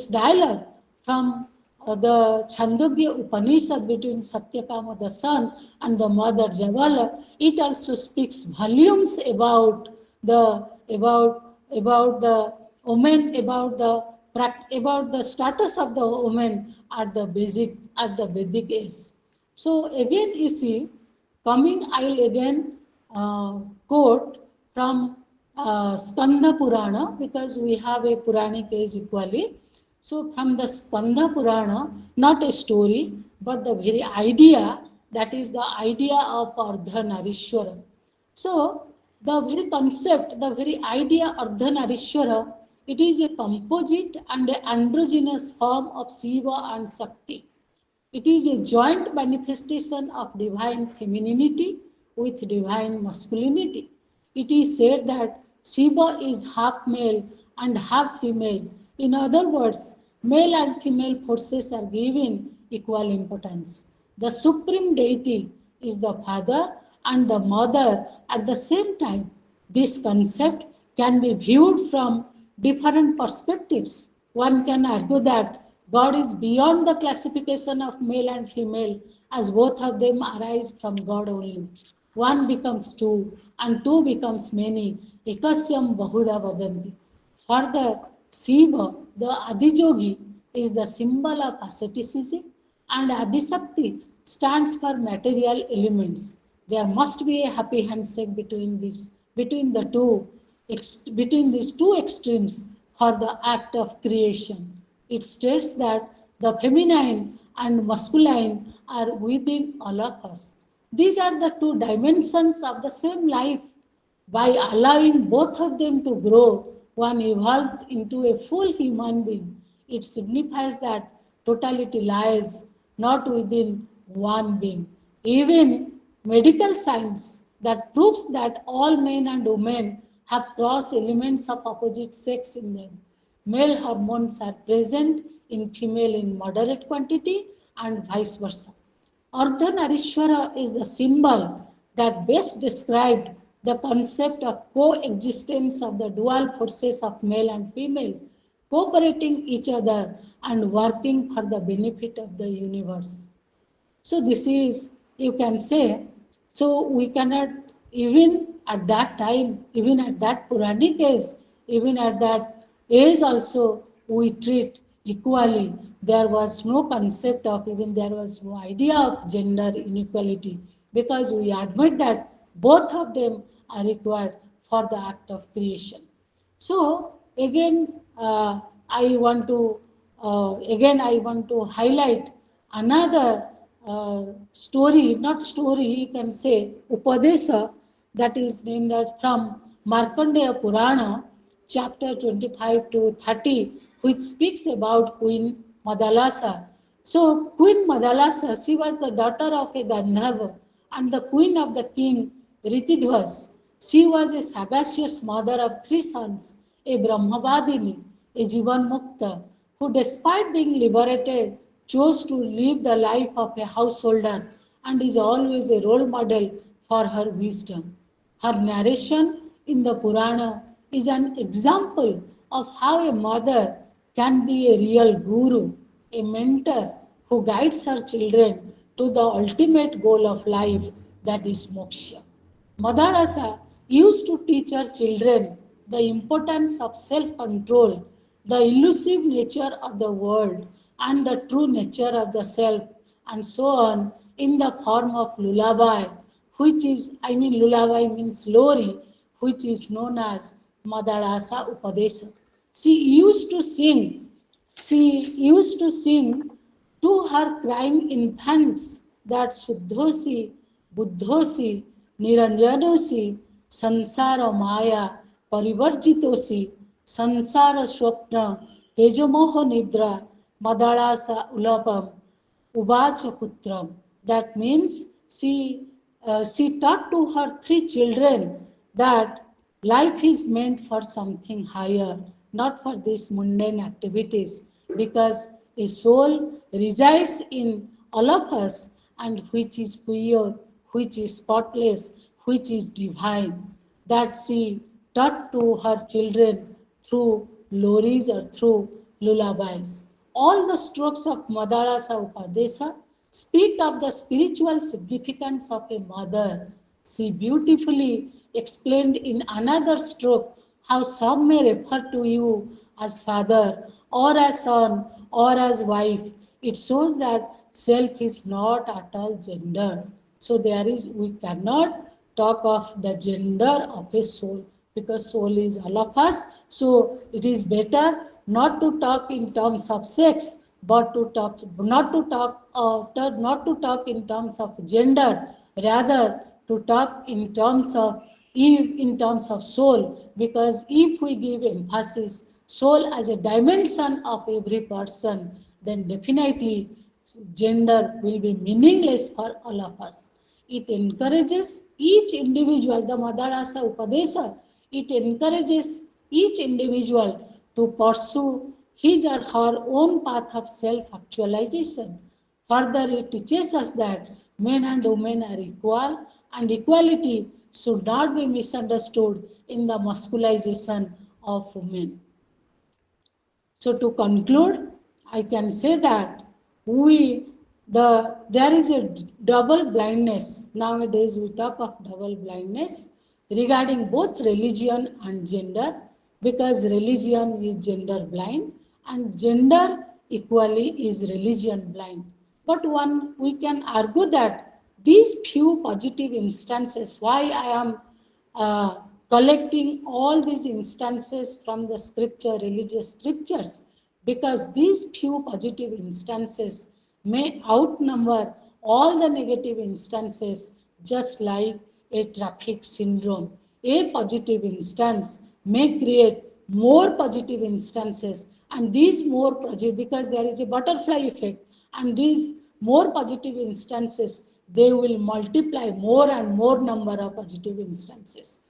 dialogue from the Chandogya Upanishad between Satyakama the son and the mother Javala, it also speaks volumes about the woman, about the status of the woman at the Vedic age. So again, you see, coming, I will again quote from Skanda Purana, because we have a Puranic age equally. So from the Skanda Purana, not a story, but the very idea, that is the idea of Ardhanarishwara. So the very concept, the very idea Ardhanarishwara It is a composite and an androgynous form of Shiva and Shakti. It is a joint manifestation of divine femininity with divine masculinity. It is said that Shiva is half male and half female. In other words, male and female forces are given equal importance. The supreme deity is the father and the mother at the same time. This concept can be viewed from different perspectives. One can argue that God is beyond the classification of male and female, as both of them arise from God only. One becomes two, and two becomes many. Ekasyam Bahuda Vadanti. Further, Shiva, the Adijogi, is the symbol of asceticism, and Adisakti stands for material elements. There must be a happy handshake between these two extremes for the act of creation. It states that the feminine and masculine are within all of us. These are the two dimensions of the same life. By allowing both of them to grow, one evolves into a full human being. It signifies that totality lies not within one being. Even medical science that proves that all men and women have cross elements of opposite sex in them. Male hormones are present in female in moderate quantity and vice versa. Ardhanarishwara is the symbol that best described the concept of coexistence of the dual forces of male and female, cooperating each other and working for the benefit of the universe. So this is, you can say, so we cannot, even at that time, even at that Puranic age, even at that age also, we treat equally. There was no concept of, even there was no idea of gender inequality, because we admit that both of them are required for the act of creation. So again, I want to highlight another story, not story, you can say Upadesa, that is named as from Markandeya Purana, chapter 25 to 30, which speaks about Queen Madalasa. So Queen Madalasa, she was the daughter of a Gandharva and the queen of the king Ritidhwas. She was a sagacious mother of three sons, a Brahmavadini, a Jivan Mukta, who despite being liberated chose to live the life of a householder and is always a role model for her wisdom. Her narration in the Purana is an example of how a mother can be a real guru, a mentor who guides her children to the ultimate goal of life, that is moksha. Madalasa used to teach her children the importance of self-control, the elusive nature of the world, and the true nature of the self, and so on, in the form of lullaby, which is, lullaby means lori, which is known as Madalasa Upadesa. She used to sing to her crying infants that Shuddhosi, Buddhosi, Niranjanosi, Sansara Maya, Parivarjitosi, Sansara Swapna, Tejamoho Nidra, Madalasa Ulapam, Uvacha Putram. That means she taught to her three children that life is meant for something higher, not for these mundane activities, because a soul resides in all of us, and which is pure, which is spotless, which is divine, that she taught to her children through loris or through lullabies. All the strokes of Madalasa Upadesa speak of the spiritual significance of a mother. She beautifully explained in another stroke how some may refer to you as father, or as son, or as wife. It shows that self is not at all gender. So we cannot talk of the gender of a soul, because soul is all of us. So it is better not to talk in terms of sex, but not to talk in terms of gender, rather to talk in terms of soul, because if we give emphasis soul as a dimension of every person, then definitely gender will be meaningless for all of us. It encourages each individual, the Madharasa Upadesa, it encourages each individual to pursue his or her own path of self-actualization. Further, it teaches us that men and women are equal, and equality should not be misunderstood in the masculization of women. So to conclude, I can say that there is a double blindness. Nowadays we talk of double blindness regarding both religion and gender, because religion is gender blind and gender equally is religion blind. But we can argue that these few positive instances, why I am collecting all these instances from the scripture, religious scriptures, because these few positive instances may outnumber all the negative instances, just like a traffic syndrome. A positive instance may create more positive instances, and these more positive, because there is a butterfly effect, and these more positive instances, they will multiply more and more number of positive instances.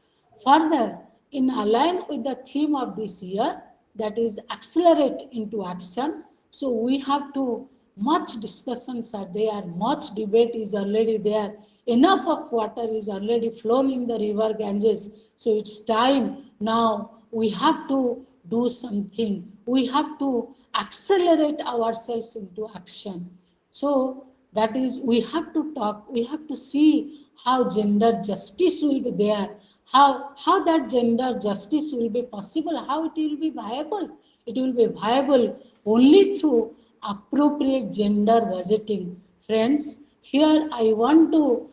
Further, in align with the theme of this year, that is accelerate into action, so we have to, much discussions are there, much debate is already there, enough of water is already flown in the river Ganges, so it's time now we have to do something, we have to accelerate ourselves into action. So that is, we have to talk, we have to see how gender justice will be there, how that gender justice will be possible, how it will be viable. It will be viable only through appropriate gender budgeting. Friends, here I want to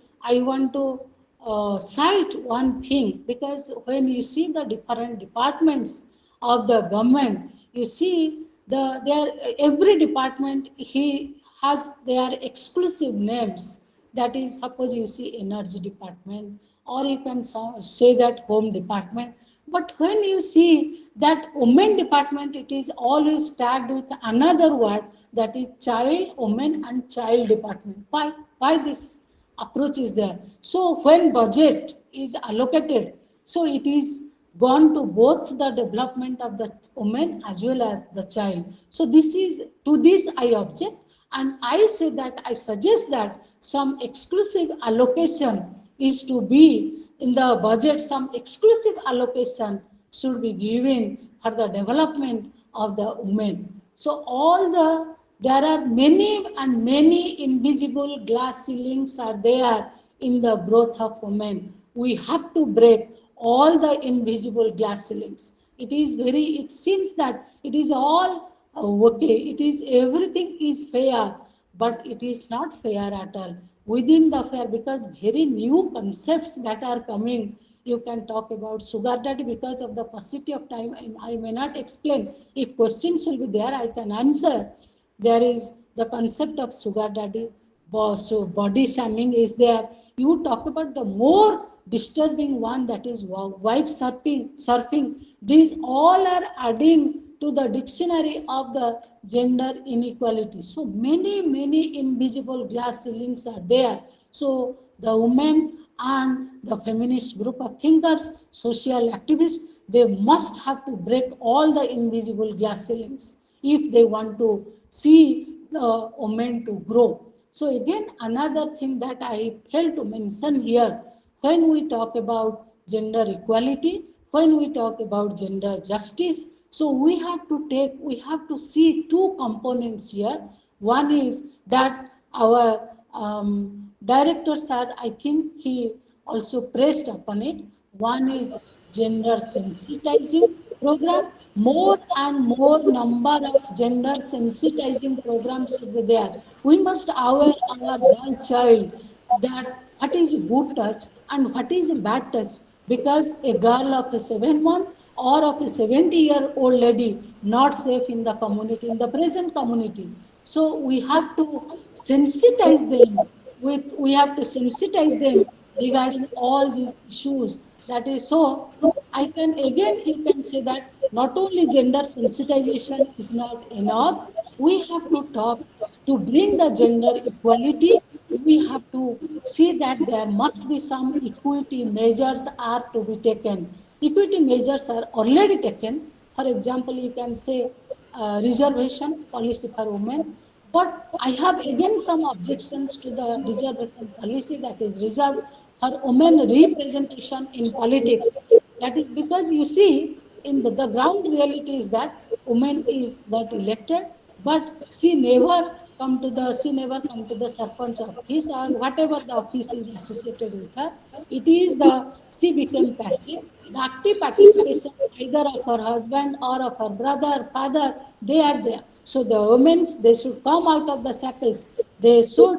cite one thing, because when you see the different departments of the government, you see every department he has their exclusive names. That is, suppose you see energy department, or you can say that home department. But when you see that women department, it is always tagged with another word, that is child, women and child department. Why this approach is there? So when budget is allocated, so it is gone to both the development of the women as well as the child. So to this I object, and I say that I suggest that some exclusive allocation is to be in the budget, some exclusive allocation should be given for the development of the women. So there are many and many invisible glass ceilings are there in the growth of women. We have to break all the invisible glass ceilings. It seems that it is all okay, it is everything is fair, but it is not fair at all within the fair, because very new concepts that are coming. You can talk about sugar daddy, because of the paucity of time I may not explain. If questions will be there, I can answer. There is the concept of sugar daddy, so body shaming is there. You talk about the more disturbing one, that is wife surfing. These all are adding to the dictionary of the gender inequality. So many invisible glass ceilings are there. So the women and the feminist group of thinkers, social activists, they must have to break all the invisible glass ceilings if they want to see the women to grow. So again, another thing that I failed to mention here, when we talk about gender equality, when we talk about gender justice, so we have to see two components here. One is that our director sir, I think he also pressed upon it. One is gender sensitizing program. More and more number of gender sensitizing programs should be there. We must aware our girl child that what is a good touch and what is a bad touch, because a girl of a 7 month or of a 70-year-old lady not safe in the community, in the present community. So we have to sensitize them regarding all these issues. That is so, I can again, you can say that not only gender sensitization is not enough, we have to talk to bring the gender equality. We have to see that there must be some equity measures are to be taken. Equity measures are already taken. For example, you can say reservation policy for women. But I have again some objections to the reservation policy that is reserved for women representation in politics. That is because you see, in the ground reality is that woman is got elected, but she never come to the sarpanch office or whatever the office is associated with her. It is the she became passive. The active participation either of her husband or of her brother, father, they are there. So the women, they should come out of the shackles. They should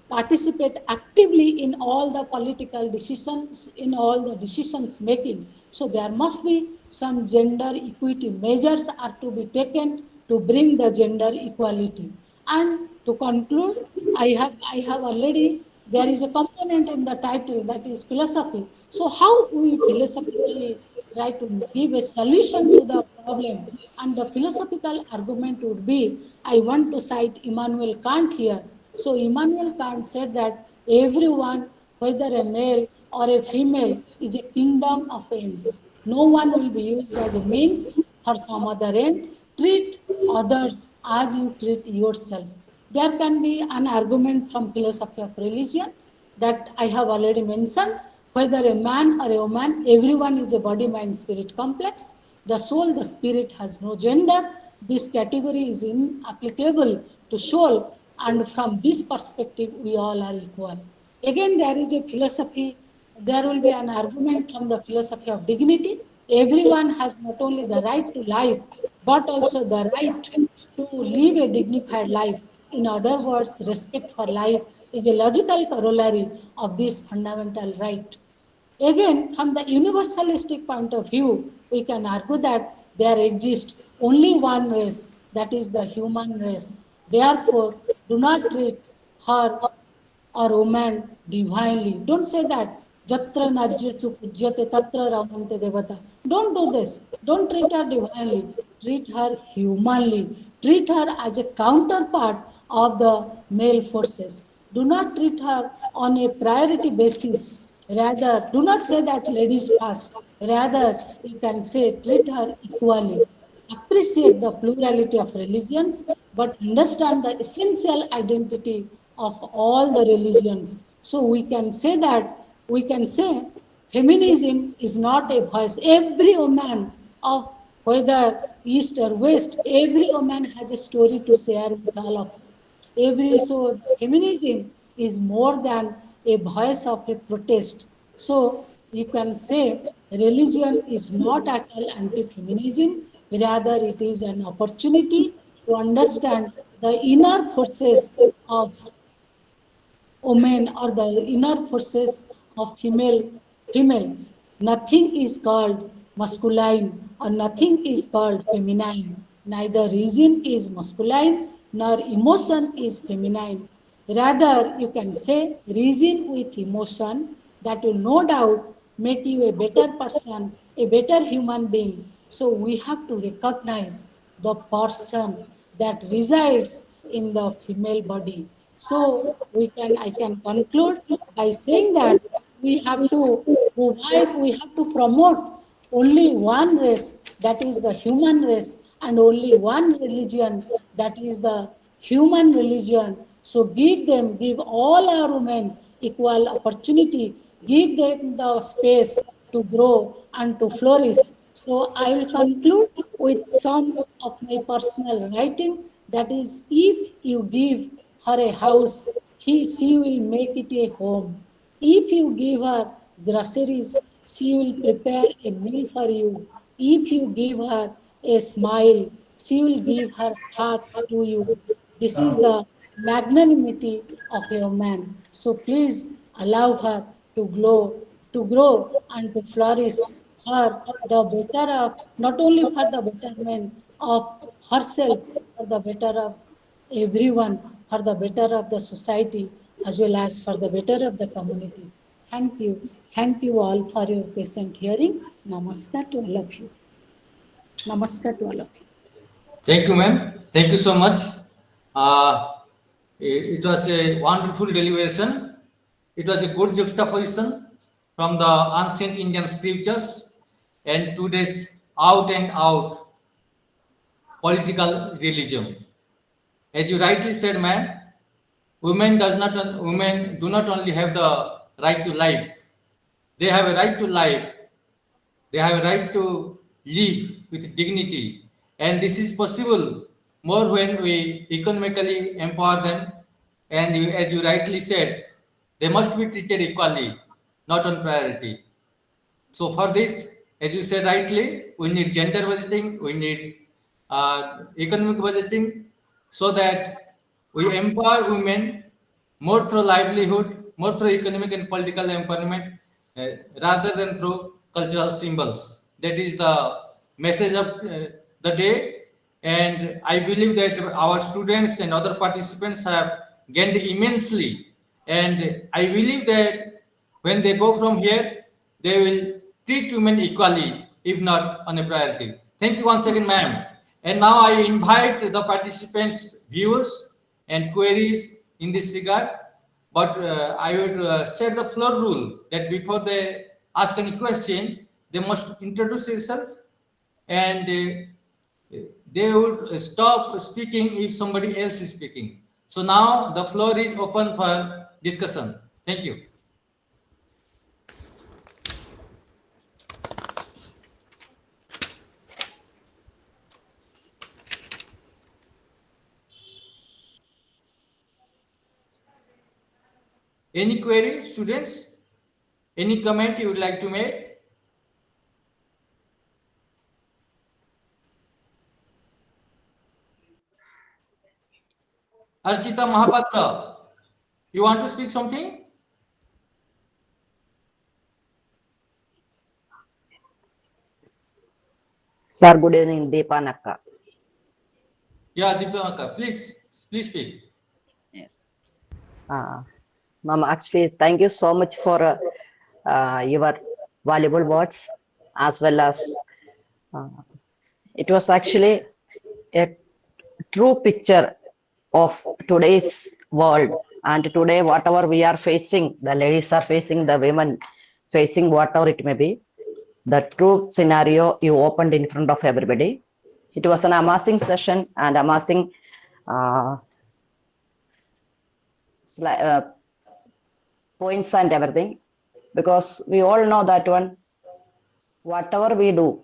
participate actively in all the political decisions, in all the decisions making. So there must be some gender equity measures are to be taken to bring the gender equality. And to conclude, I have already, there is a component in the title that is philosophy. So how we philosophically try to give a solution to the problem? And the philosophical argument would be, I want to cite Immanuel Kant here. So Immanuel Kant said that everyone, whether a male or a female, is a kingdom of ends. No one will be used as a means for some other end. Treat others as you treat yourself. There can be an argument from philosophy of religion that I have already mentioned. Whether a man or a woman, everyone is a body, mind, spirit complex. The soul, the spirit has no gender. This category is inapplicable to soul, and from this perspective, we all are equal. Again, there is a philosophy, there will be an argument from the philosophy of dignity. Everyone has not only the right to life, but also the right to live a dignified life. In other words, respect for life is a logical corollary of this fundamental right. Again, from the universalistic point of view, we can argue that there exists only one race, that is the human race. Therefore, do not treat her or woman divinely. Don't say that. Jatra najyasu pujyate tatra ramante devata. Don't do this. Don't treat her divinely. Treat her humanly. Treat her as a counterpart of the male forces. Do not treat her on a priority basis. Rather, do not say that ladies first. Rather, you can say treat her equally. Appreciate the plurality of religions, but understand the essential identity of all the religions. So we can say feminism is not a voice. Every woman of whether east or west, every woman has a story to share with all of us. So feminism is more than a voice of a protest. So you can say religion is not at all anti-feminism, rather it is an opportunity to understand the inner forces of women or the inner forces of females. Nothing is called masculine or nothing is called feminine. Neither reason is masculine nor emotion is feminine. Rather, you can say reason with emotion that will no doubt make you a better person, a better human being. So we have to recognize the person that resides in the female body. So I can conclude by saying that we have to promote only one race, that is the human race, and only one religion, that is the human religion. So give all our women equal opportunity, give them the space to grow and to flourish. So I will conclude with some of my personal writing, that is, if you give her a house, she will make it a home. If you give her groceries, she will prepare a meal for you. If you give her a smile, she will give her heart to you. This is the magnanimity of a man. So please allow her to grow and to flourish for the better of, not only for the betterment of herself, for the better of everyone, for the better of the society, as well as for the better of the community. Thank you. Thank you all for your patient hearing. Namaskar to all of you. Namaskar to all of you. Thank you, ma'am. Thank you so much. Uh, it was a wonderful deliberation. It was a good juxtaposition from the ancient Indian scriptures and today's out and out political realism. As you rightly said, ma'am, women do not only have the right to life, they have a right to life. They have a right to live with dignity. And this is possible more when we economically empower them. And as you rightly said, they must be treated equally, not on priority. So for this, as you said rightly, we need gender budgeting, we need economic budgeting, so that we empower women more through livelihood, more through economic and political empowerment, rather than through cultural symbols. That is the message of the day. And I believe that our students and other participants have gained immensely. And I believe that when they go from here, they will treat women equally, if not on a priority. Thank you once again, ma'am. And now I invite the participants, viewers, and queries in this regard. But I would set the floor rule that before they ask any question, they must introduce themselves, and they would stop speaking if somebody else is speaking. So now the floor is open for discussion. Thank you. Any query, students? Any comment you would like to make? Archita Mahapatra, you want to speak something? Sir, good evening, Deepanaka. Yeah, Deepanaka, please speak. Yes. Ma'am, actually, thank you so much for your valuable words, as well as it was actually a true picture of today's world. And today, whatever we are facing, the ladies are facing, the women facing, whatever it may be, the true scenario you opened in front of everybody. It was an amazing session and amazing points and everything, because we all know that one, whatever we do,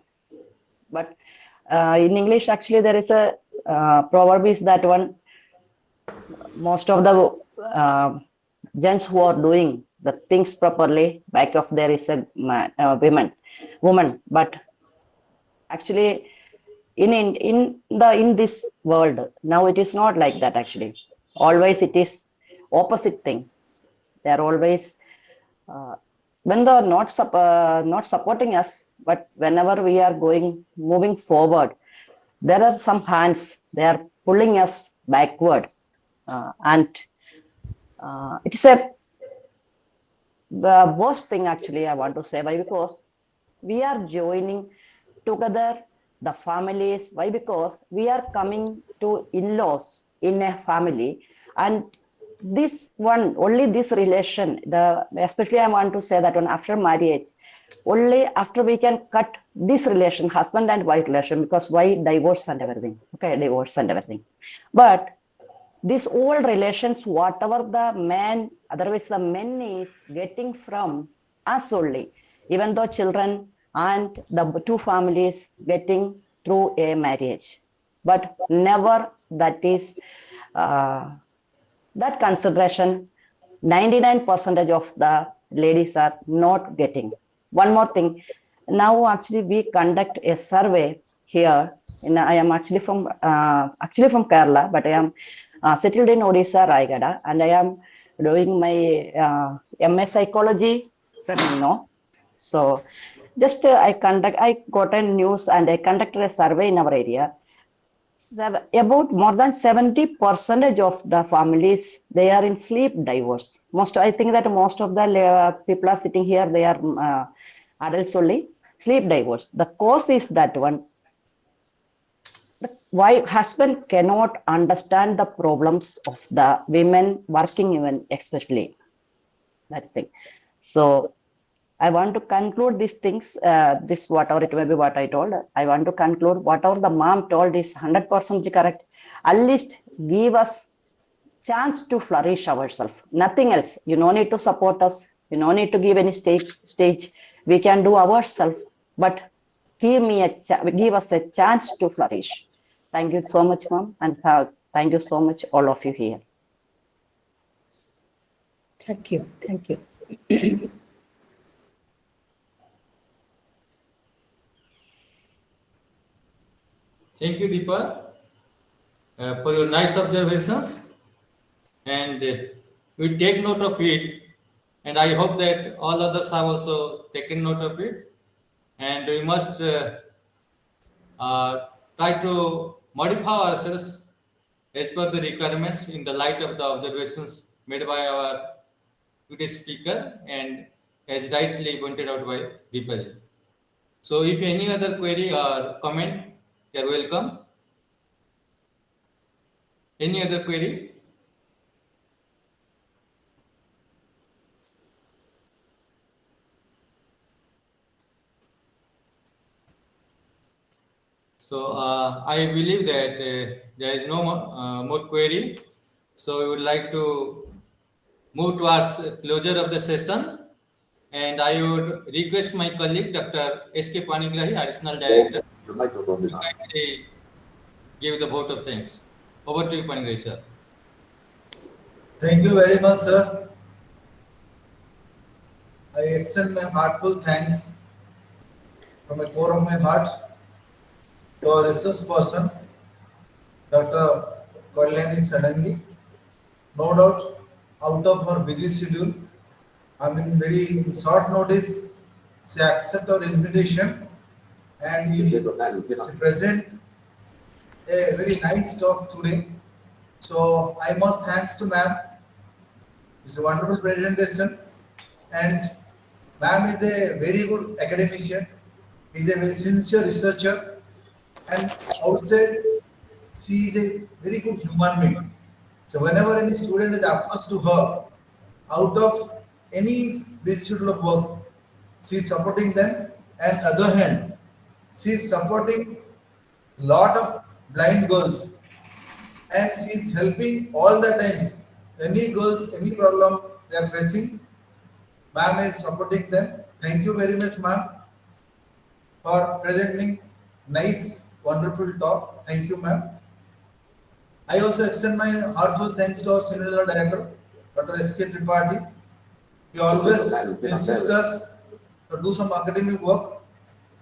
but in English actually there is a proverb is that one, most of the gents who are doing the things properly, back of there is a woman, but actually in this world now it is not like that. Actually always it is opposite thing. They are always when they are not supporting us, but whenever we are moving forward, there are some hands, they are pulling us backward, and it's the worst thing actually I want to say. Why? Because we are joining together the families. Why? Because we are coming to in-laws in a family, and this one, only this relation, especially I want to say that one, after marriage, only after we can cut this relation, husband and wife relation, because why? Divorce and everything. Okay, divorce and everything. But these old relations, whatever the man, otherwise the men is getting from us only, even though children and the two families getting through a marriage, but never that is that consideration 99% of the ladies are not getting. One more thing, now actually we conduct a survey here. I am actually from Kerala, but I am settled in Odisha, Raigada, and I am doing my MA psychology from INNO. So just I got a news and I conducted a survey in our area. about more than 70% of the families, they are in sleep divorce. I think that most of the people are sitting here, they are adults only. Sleep divorce. The cause is that one. Why husband cannot understand the problems of the women working even especially. That's the thing. So I want to conclude these things, this whatever it may be what I told, I want to conclude whatever the mom told is 100% correct. At least give us chance to flourish ourselves, nothing else. You no need to support us, you no need to give any stage. We can do ourselves, but give us a chance to flourish. Thank you so much, mom, and thank you so much, all of you here. Thank you. Thank you. Thank you, Deepa, for your nice observations. And we take note of it. And I hope that all others have also taken note of it. And we must try to modify ourselves as per the requirements in the light of the observations made by our today's speaker and as rightly pointed out by Deepaji. So if any other query or comment, you are welcome. Any other query? So I believe that there is no more query. So we would like to move towards closure of the session. And I would request my colleague, Dr. S.K. Panigrahi, Additional Director, Your microphone is on. to give the vote of thanks. Over to you, Panigrahi, sir. Thank you very much, sir. I extend my heartfelt thanks from the core of my heart to our resource person, Dr. Kalyani Sadangi. No doubt, out of her busy schedule, very short notice, she accept our invitation and Your he microphone is on. present a very nice talk today. So I must thanks to ma'am. It's a wonderful presentation and ma'am is a very good academician. He's a very sincere researcher and outside she is a very good human being. So whenever any student is approached to her out of any busy schedule of work, she is supporting them and other hand, she is supporting lot of blind girls and she is helping all the times. Any girls, any problem they are facing, ma'am is supporting them. Thank you very much, ma'am, for presenting nice, wonderful talk. Thank you, ma'am. I also extend my heartfelt thanks to our Senior General Director, Dr. S.K. Tripathi. He always insists us to do some academic work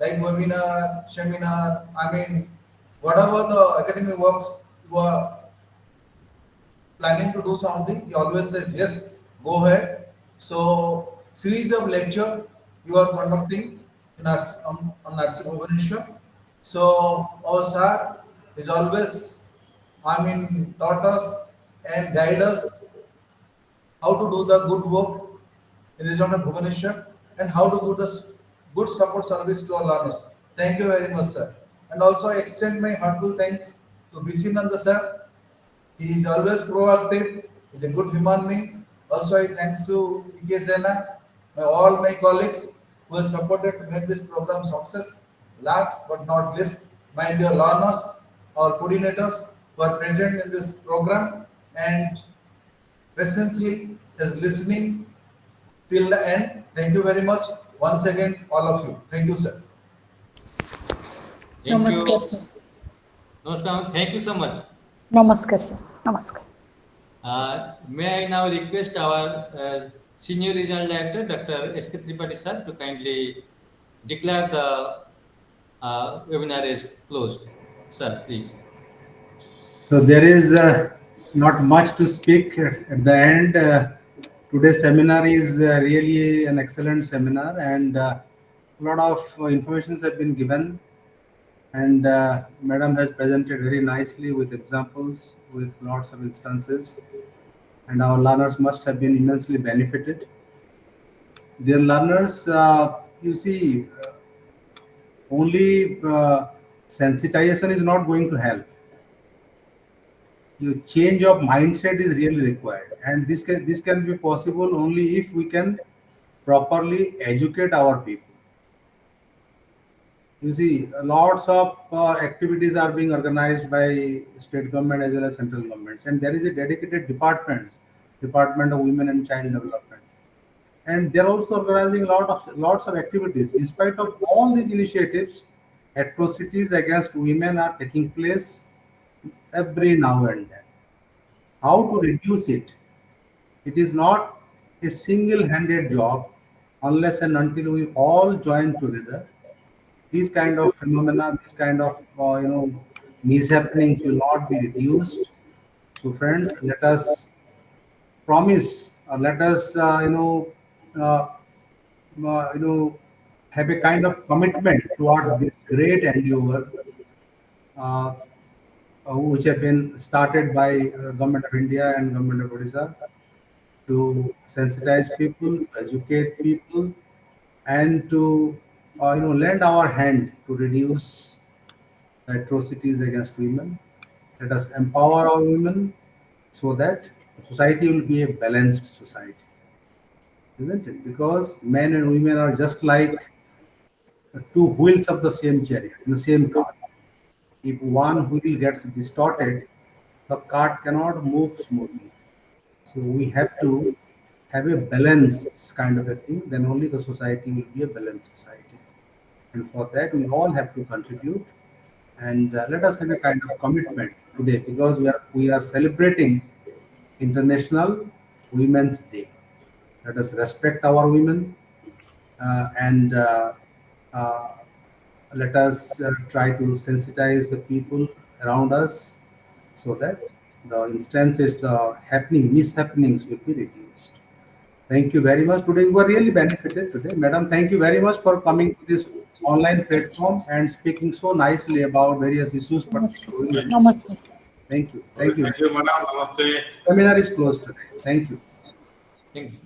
like webinar, seminar, whatever the academic works you are planning to do something, he always says, yes, go ahead. So, series of lecture you are conducting in our on Narsi Bhubaneswar. So, our sir is always, taught us and guide us how to do the good work in Region of Bhubaneswar and how to do the good support service to our learners. Thank you very much, sir. And also I extend my heartfelt thanks to BC Nanda sir. He is always proactive. He's a good human being. Also I thanks to E.K. Sena, all my colleagues who have supported to make this program success. Last but not least, my dear learners, our coordinators who are present in this program and patiently is listening till the end. Thank you very much. Once again, all of you. Thank you, sir. Thank Namaskar, you. sir. Namaskar. Thank you so much. Namaskar, sir. Namaskar. May I now request our Senior Regional Director, Dr. S.K. Tripathi sir, to kindly declare the webinar is closed. Sir, please. So there is not much to speak at the end. Today's seminar is really an excellent seminar and a lot of informations have been given. And Madam has presented very nicely with examples, with lots of instances, and our learners must have been immensely benefited. Dear learners, you see, only sensitization is not going to help. Your change of mindset is really required, and this can be possible only if we can properly educate our people. You see, lots of activities are being organized by state government as well as central governments, and there is a dedicated Department of Women and Child Development, and they're also organizing lots of activities. In spite of all these initiatives, atrocities against women are taking place every now and then. How to reduce it? It is not a single-handed job unless and until we all join together. These kind of phenomena, these kind of mishappenings will not be reduced. So, friends, let us promise, or let us uh, you know have a kind of commitment towards this great endeavor, uh, which have been started by Government of India and Government of Odisha, to sensitize people, to educate people, and to lend our hand to reduce the atrocities against women. Let us empower our women so that society will be a balanced society, isn't it? Because men and women are just like two wheels of the same chariot, in the same car. If one wheel gets distorted, the cart cannot move smoothly. So we have to have a balance kind of a thing, then only the society will be a balanced society. And for that, we all have to contribute. And let us have a kind of commitment today, because we are celebrating International Women's Day. Let us respect our women, and uh, let us try to sensitize the people around us so that the instances, the mishappenings will be reduced. Thank you very much. Today, you were really benefited today. Madam, thank you very much for coming to this online platform and speaking so nicely about various issues pertaining Namaskar. to women. Namaskar, sir. Thank you. Okay, Thank you. thank you, madam. Namaste. Seminar is closed today. Thank you. Thanks.